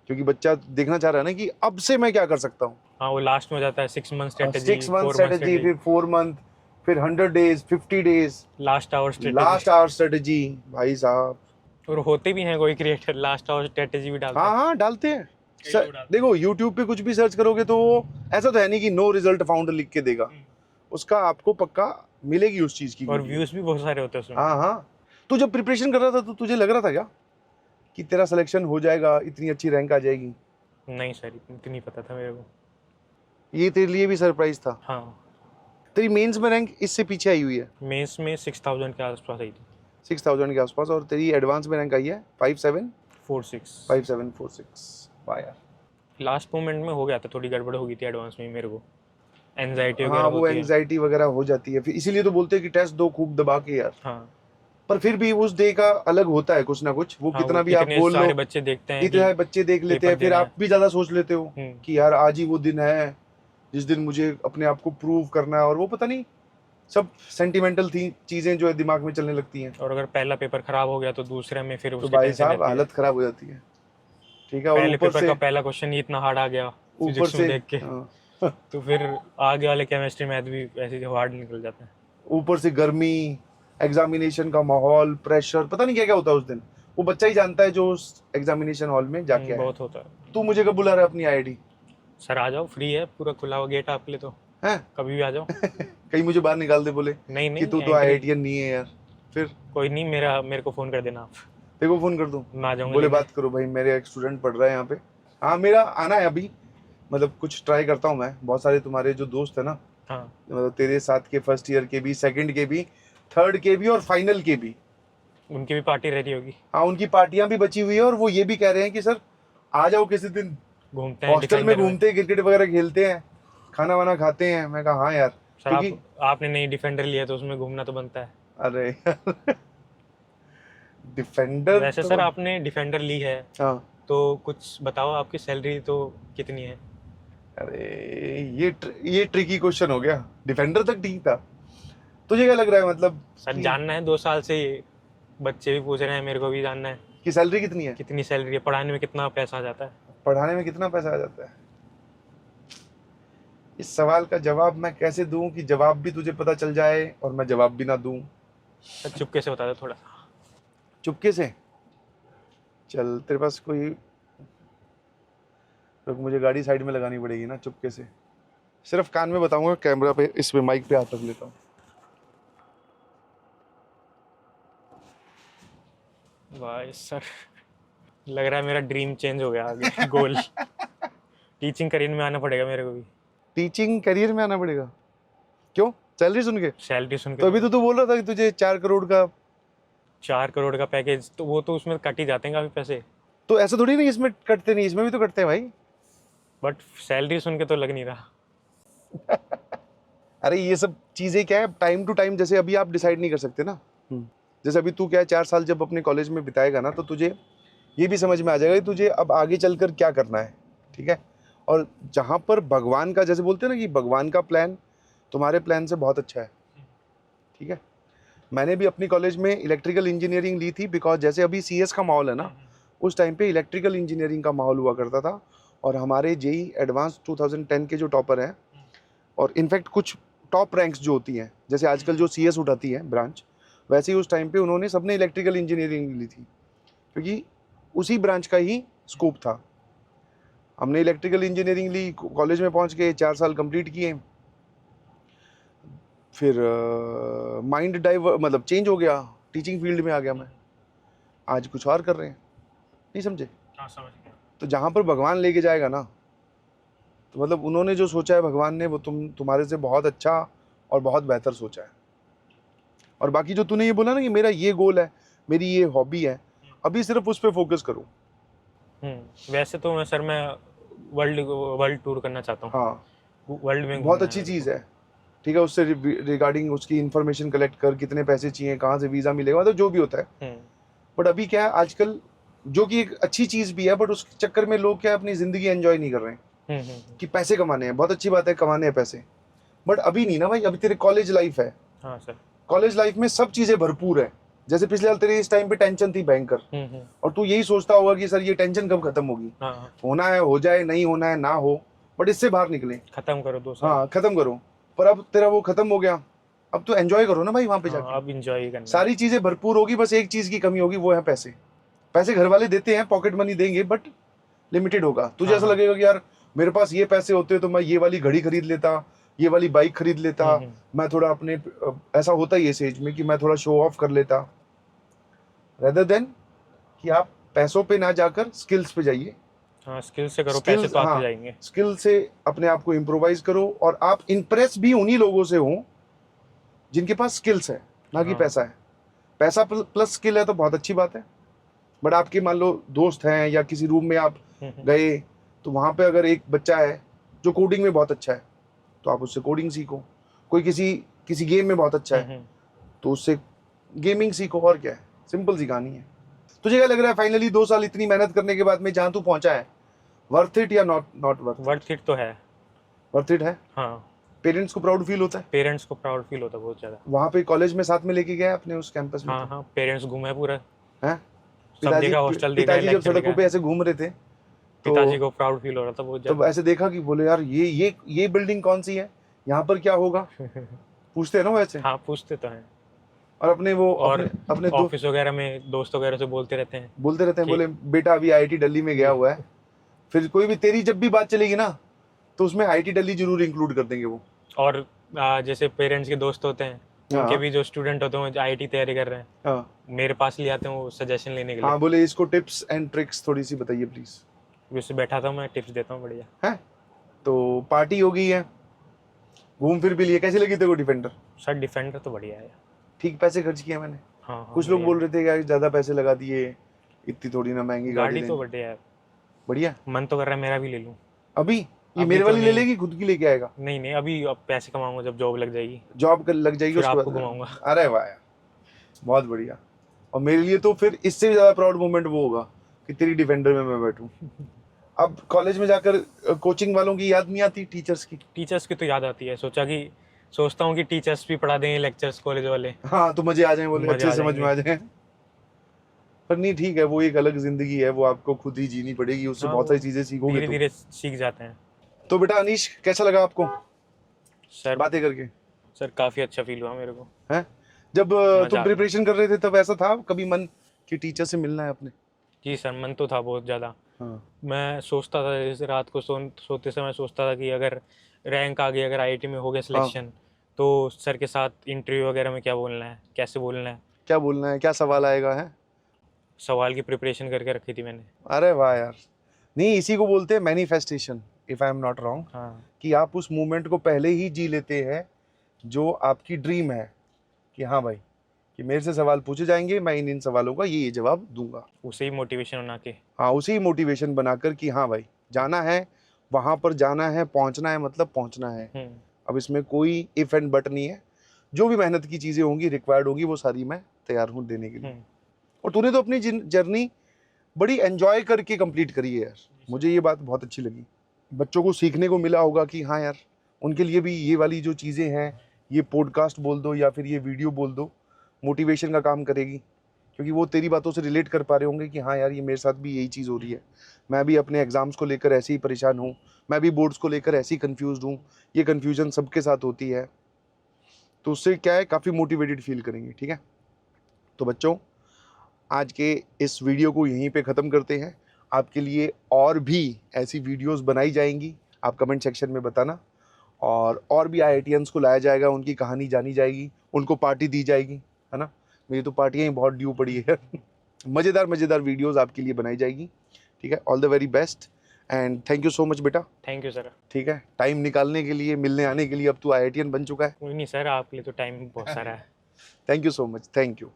क्योंकि बच्चा देखना चाह रहा है ना कि अब से मैं क्या कर सकता हूँ। हाँ, वो लास्ट में हो जाता है 6 मंथ 6 स्ट्रेटेजी, मंथ स्ट्रेटेजी, फिर 4 मंथ, फिर 100 days, 50 days, last hour last hour strategy. भाई साहब, और होते भी हैं कोई क्रिएटर लास्ट आवर स्ट्रेटेजी भी डालते हैं। हाँ डालते हैं। कई लोग डालते हैं। देखो यूट्यूब पे कुछ भी सर्च करोगे तो ऐसा तो है नहीं कि नो रिजल्ट फाउंड लिख के देगा, उसका आपको पक्का मिलेगी उस चीज की और वीडियो। व्यूज भी बहुत सारे होते हैं उसमें। हाँ हाँ। तो जब प्रिपरेशन कर रहा था तो तुझे लग रहा था क्या कि तेरा सिलेक्शन हो जाएगा, इतनी अच्छी रैंक आ जाएगी? नहीं सर, इतनी पता था मेरे को। ये तेरे लिए भी सरप्राइज था? हाँ, तेरी मेंस में रैंक इससे पीछे आई हुई है, मेंस में 6000 के आसपास आई थी। 6000 के आसपास, और तेरी एडवांस में रैंक आई है 57 5746। 5746। वाह यार। लास्ट मोमेंट में हो गया था, थोड़ी गड़बड़ हो गई थी एडवांस में मेरे को, एंजाइटी हाँ वगैरह वो होती है। एंजाइटी वगैरह हो जाती है, फिर इसीलिए तो बोलते हैं कि टेस्ट दो खूब दबा के यार। हाँ पर फिर भी उस डे का अलग होता है कुछ ना कुछ, वो हाँ, कितना वो भी आप इतने बोल लो, सारे बच्चे देखते हैं इतने कि सारे बच्चे देख लेते हैं, पेपर फिर देना आप भी ज्यादा सोच लेते हो है। कि यार आज ही वो दिन है जिस दिन मुझे अपने आप को प्रूव करना है, और वो पता नहीं सब सेंटिमेंटल थी चीजें जो है दिमाग में चलने लगती हैं, और अगर पहला पेपर खराब हो गया तो दूसरे में फिर तो उसकी भाई टेंशन साहब रहती है। हालत खराब हो जाती है। ठीक है, और पहले पेपर का पहला क्वेश्चन ही इतना हार्ड आ गया ऊपर फिजिक्स में से देख के, हाँ, तो फिर आगे वाले केमिस्ट्री मैथ भी ऐसे हार्ड निकल जाते हैं। ऊपर से गर्मी, एग्जामिनेशन का माहौल, प्रेशर, पता नहीं क्या क्या होता है उस दिन, वो बच्चा ही जानता है जो उस एग्जामिनेशन हॉल में जाके आया है। बहुत होता है। तू मुझे कब बुला रहा है अपनी आईआईटी? सर आ जाओ, फ्री है, पूरा खुला हुआ गेट आपके लिए, तो हैं? कभी भी आ जाओ। कहीं मुझे बाहर निकाल दे बोले नहीं कि तू तो एंट्री आईआईटीएन नहीं है यार, फिर कोई नहीं, मेरे को फ़ोन कर देना आप, तेरे को फोन कर दूं? मैं आ जाऊंगा बोले लेने। बात करो भाई, मेरे एक स्टूडेंट पढ़ रहा है यहाँ पे। हाँ मेरा आना है अभी, मतलब कुछ ट्राई करता हूँ मैं। बहुत सारे तुम्हारे जो दोस्त है ना, हाँ मतलब तेरे साथ के फर्स्ट ईयर के भी, सेकंड के भी, थर्ड के भी और फाइनल के भी, उनकी भी पार्टी रेडी होगी, हाँ उनकी पार्टियां भी बची हुई है, और वो ये भी कह रहे हैं कि सर आ जाओ किसी दिन, घूमते हैं हॉस्टल में डिफेंडर में। घूमते हैं, क्रिकेट वगैरह खेलते हैं, खाना वाना खाते हैं। मैं कहा हाँ यार, सर क्योंकि आपने नई डिफेंडर लिया तो उसमें घूमना तो बनता है। अरे डिफेंडर वैसे सर आपने डिफेंडर ली है हाँ, तो कुछ बताओ, आपकी सैलरी तो कितनी है? अरे ये ट्रिकी क्वेश्चन हो गया। डिफेंडर तक ठीक था, तुझे क्या लग रहा है मतलब सर जानना है, 2 साल से बच्चे भी पूछ रहे हैं, मेरे को भी जानना है कि सैलरी कितनी है, कितनी सैलरी है, पढ़ाने में कितना पैसा आ जाता है। पढ़ाने में कितना पैसा आ जाता है? इस सवाल का जवाब मैं कैसे दूं कि जवाब भी तुझे पता चल जाए और मैं जवाब भी ना दूं? सर चुपके से बता दो थोड़ा। चुपके से? चल तेरे पास कोई, रुक मुझे गाड़ी साइड में लगानी पड़ेगी ना चुपके से, सिर्फ कान में बताऊंगा, कैमरा पे इस पे माइक पे हाथ रख लेता हूँ। वाह सर, लग रहा है मेरा ड्रीम चेंज हो गया आगे गोल। टीचिंग करियर में आना पड़ेगा मेरे को भी। टीचिंग करियर में आना पड़ेगा? क्यों? सैलरी सुन के? सैलरी सुन के तो अभी तो तू बोल रहा था कि तुझे 4 करोड़ का, 4 करोड़ का पैकेज, तो वो तो उसमें कट ही जाते हैं काफ़ी पैसे, तो ऐसा थोड़ी नहीं इसमें कटते नहीं, इसमें भी तो कटते हैं भाई। बट सैलरी सुन के तो लग नहीं रहा। अरे ये सब चीजें क्या है, टाइम टू टाइम, जैसे अभी आप डिसाइड नहीं कर सकते ना। जैसे अभी तू क्या है, 4 साल जब अपने कॉलेज में बिताएगा ना, तो तुझे ये भी समझ में आ जाएगा कि तुझे अब आगे चलकर क्या करना है। ठीक है, और जहाँ पर भगवान का, जैसे बोलते हैं ना कि भगवान का प्लान तुम्हारे प्लान से बहुत अच्छा है। ठीक है, मैंने भी अपनी कॉलेज में इलेक्ट्रिकल इंजीनियरिंग ली थी, बिकॉज जैसे अभी सीएस का माहौल है ना, उस टाइम पे इलेक्ट्रिकल इंजीनियरिंग का माहौल हुआ करता था, और हमारे जेई एडवांस 2010 के जो टॉपर हैं, और इनफैक्ट कुछ टॉप रैंक्स जो होती हैं, जैसे आजकल जो सीएस उठाती है ब्रांच, वैसे ही उस टाइम पे उन्होंने सबने इलेक्ट्रिकल इंजीनियरिंग ली थी, क्योंकि उसी ब्रांच का ही स्कोप था। हमने इलेक्ट्रिकल इंजीनियरिंग ली, कॉलेज में पहुंच के 4 साल कंप्लीट किए, फिर माइंड मतलब चेंज हो गया, टीचिंग फील्ड में आ गया मैं, आज कुछ और कर रहे हैं। नहीं समझे? हाँ समझ गया। तो जहाँ पर भगवान लेके जाएगा ना, तो मतलब उन्होंने जो सोचा है भगवान ने, वो तुम्हारे से बहुत अच्छा और बहुत बेहतर सोचा है। और बाकी जो तूने ये बोला ना कि मेरा ये गोल है, मेरी ये हॉबी है, अभी सिर्फ उस पर फोकस करो। वैसे तो मैं वर्ल्ड टूर करना चाहता हूँ। हाँ वर्ल्ड में बहुत घूमना अच्छी है चीज़ है। ठीक है, उससे रिगार्डिंग उसकी इन्फॉर्मेशन कलेक्ट कर, कितने पैसे चाहिए, कहाँ से वीज़ा मिलेगा, मतलब जो भी होता है। बट अभी क्या है आजकल, जो कि एक अच्छी चीज़ भी है, बट उस चक्कर में लोग क्या अपनी ज़िंदगी एंजॉय नहीं कर रहे हैं कि पैसे कमाने हैं। बहुत अच्छी बात है, कमाने हैं पैसे, बट अभी नहीं ना भाई, अभी तेरे कॉलेज लाइफ है। हाँ सर। कॉलेज लाइफ में सब चीज़ें भरपूर है। जैसे पिछले साल तेरे इस टाइम पे टेंशन थी भयंकर, और तू यही सोचता होगा कि सर ये टेंशन कब खत्म होगी, हाँ होना है हो जाए, नहीं होना है ना हो, बट इससे बाहर निकले। खत्म करो 2 साल। हाँ खत्म करो, पर अब तेरा वो खत्म हो गया, अब तो एंजॉय करो ना भाई वहाँ पे जाके। अब इंजॉय करना। सारी चीजें भरपूर होगी, बस एक चीज की कमी होगी, वो है पैसे। पैसे घर वाले देते हैं, पॉकेट मनी देंगे, बट लिमिटेड होगा। तुझे ऐसा लगेगा कि यार मेरे पास ये पैसे होते तो मैं ये वाली घड़ी खरीद लेता, ये वाली बाइक खरीद लेता, मैं थोड़ा अपने, ऐसा होता है इस एज में कि मैं थोड़ा शो ऑफ कर लेता, रेदर देन कि आप पैसों पे ना जाकर स्किल्स पे जाइए। हाँ स्किल से करो, पैसे तो आते जाएंगे। स्किल से अपने आप को इम्प्रोवाइज करो, और आप इम्प्रेस भी उन्हीं लोगों से हो जिनके पास स्किल्स है, ना कि पैसा है। पैसा प्लस स्किल है तो बहुत अच्छी बात है, बट आपके मान लो दोस्त हैं या किसी रूम में आप गए, तो वहाँ पे अगर एक बच्चा है जो कोडिंग में बहुत अच्छा है तो आप उससे कोडिंग सीखो, कोई किसी गेम में बहुत अच्छा है तो उससे गेमिंग सीखो, और क्या है, सिंपल सी कहानी है। तुझे क्या लग रहा है फाइनली 2 साल इतनी मेहनत करने के बाद में जहाँ तू पहुंचा है, वर्थ इट या नॉट वर्थ इट तो है। वर्थ इट है? हाँ, पेरेंट्स को प्राउड फील होता है? पेरेंट्स को प्राउड फील होता है बहुत ज़्यादा। वहाँ पे कॉलेज में साथ में लेके गया अपने उस कैंपस में? हाँ हाँ, पेरेंट्स घूमे पूरा, हैं? सब देखा, हॉस्टल देखा, पिताजी जब लेक्चर सड़कों देखा। पे ऐसे घूम रहे थे तो पिताजी को प्राउड फील हो रहा था बहुत तब ज़्यादा। ऐसे देखा कि बोले यार ये बिल्डिंग कौन सी है, यहाँ पर क्या होगा, पूछते हैं ना वैसे? हाँ, पूछते तो हैं। और अपने वो और अपने ऑफिस वगैरह में दोस्त वगैरह से बोलते रहते हैं। बोलते रहते हैं, कि- बोले बेटा अभी आईआईटी दिल्ली में गया हुआ है। फिर कोई भी तेरी जब भी बात चलेगी ना तो उसमें आईआईटी दिल्ली जरूर इंक्लूड कर देंगे वो। और जैसे पेरेंट्स के दोस्त होते हैं, हाँ। उनके भी जो स्टूडेंट होते हैं आईआईटी तैयारी कर रहे हैं, हाँ मेरे पास ले आते हैं वो सजेशन लेने के लिए। हाँ, बोले इसको टिप्स एंड ट्रिक्स थोड़ी सी बताइए प्लीज। उससे बैठा था मैं, टिप्स देता हूँ बढ़िया। है तो पार्टी हो गई है, घूम फिर भी लिए, कैसी लगी तेरे को डिफेंडर? सर डिफेंडर तो बढ़िया है। ठीक पैसे खर्च किए मैंने। हाँ हाँ, कुछ लोग बढ़िया। बोल रहे थे कि ज्यादा पैसे लगा दिए, इतनी थोड़ी ना महंगी गाड़ी गाड़ी तो लेनी। बढ़िया है, बढ़िया। मन तो कर रहा है मेरा भी ले लूँ। अभी ये अभी मेरे तो वाली ले नहीं। लेगी, खुद की लेके आएगा? नहीं नहीं, अभी अब पैसे कमाऊंगा जब जॉब लग जाएगी, जॉब कर लग जाएगी फिर उसके आपको बाद? घुमाऊंगा। अरे वाह यार, बहुत बढ़िया। और मेरे लिए तो फिर इससे भी ज्यादा प्राउड मोमेंट वो होगा कि तेरी डिफेंडर में मैं बैठूं। अब कॉलेज में जाकर कोचिंग वालों की याद नहीं आती, टीचर्स की? टीचर्स की तो याद आती है, सोचता हूँ कि टीचर्स भी पढ़ा देंगे लेक्चर्स कॉलेज वाले। हाँ तो मजे आ जाए, बोले मजे अच्छे आ समझ में आ जाएंगे। जाए। पर नहीं, ठीक है, वो एक अलग जिंदगी है, वो आपको खुद ही जीनी पड़ेगी, उससे हाँ, बहुत वो सारी चीजें सीखोगे धीरे तुम। धीरे सीख जाते हैं। तो बेटा अनीश, कैसा लगा आपको सर बातें करके? सर काफ़ी अच्छा फील हुआ मेरे को। हैं? जब मजा तुम आ- प्रिपरेशन कर रहे थे तब ऐसा था कभी मन कि टीचर से मिलना है अपने? जी सर, मन तो था बहुत ज़्यादा। हाँ मैं सोचता था, जैसे रात को सोते समय सोचता था कि अगर रैंक आ गई, अगर आईआईटी में हो गया सिलेक्शन, तो सर के साथ इंटरव्यू वगैरह में क्या बोलना है, कैसे बोलना है। क्या बोलना है, क्या सवाल आएगा है? सवाल की प्रिपरेशन करके रखी थी मैंने। अरे वाह यार। नहीं, इसी को बोलते हैं manifestation, if I am not wrong, हाँ कि आप उस मोमेंट को पहले ही जी लेते हैं जो आपकी ड्रीम है, कि हाँ भाई कि मेरे से सवाल पूछे जाएंगे, मैं इन सवालों का ये जवाब दूंगा। उसे ही मोटिवेशन बना के। हाँ, उसी मोटिवेशन बनाकर कि हाँ भाई जाना है, वहाँ पर जाना है, पहुँचना है, मतलब पहुँचना है। अब इसमें कोई इफ एंड बट नहीं है, जो भी मेहनत की चीज़ें होंगी, रिक्वायर्ड होगी, वो सारी मैं तैयार हूँ देने के लिए। और तूने तो अपनी जर्नी बड़ी एंजॉय करके कंप्लीट करी है यार, मुझे ये बात बहुत अच्छी लगी। बच्चों को सीखने को मिला होगा कि हाँ यार, उनके लिए भी ये वाली जो चीज़ें हैं, ये पॉडकास्ट बोल दो या फिर ये वीडियो बोल दो, मोटिवेशन का काम करेगी, क्योंकि वो तेरी बातों से रिलेट कर पा रहे होंगे कि हाँ यार, ये मेरे साथ भी यही चीज़ हो रही है, मैं भी अपने एग्ज़ाम्स को लेकर ऐसे ही परेशान हूँ, मैं भी बोर्ड्स को लेकर ऐसे ही कन्फ्यूज़ हूँ, ये कन्फ्यूज़न सबके साथ होती है। तो उससे क्या है, काफ़ी मोटिवेटेड फील करेंगे। ठीक है, तो बच्चों आज के इस वीडियो को यहीं पे ख़त्म करते हैं। आपके लिए और भी ऐसी वीडियोस बनाई जाएंगी, आप कमेंट सेक्शन में बताना, और भी IITians को लाया जाएगा, उनकी कहानी जानी जाएगी, उनको पार्टी दी जाएगी, है ना? मेरी तो पार्टियाँ ही बहुत ड्यू पड़ी है। मज़ेदार वीडियोस आपके लिए बनाई जाएगी। ठीक है, all the very best and thank you so much बेटा। Thank you sir. ठीक है, टाइम निकालने के लिए, मिलने आने के लिए, अब तू IITian बन चुका है। कोई नहीं सर, आपके लिए तो टाइम बहुत सारा है। Thank you so much, thank you.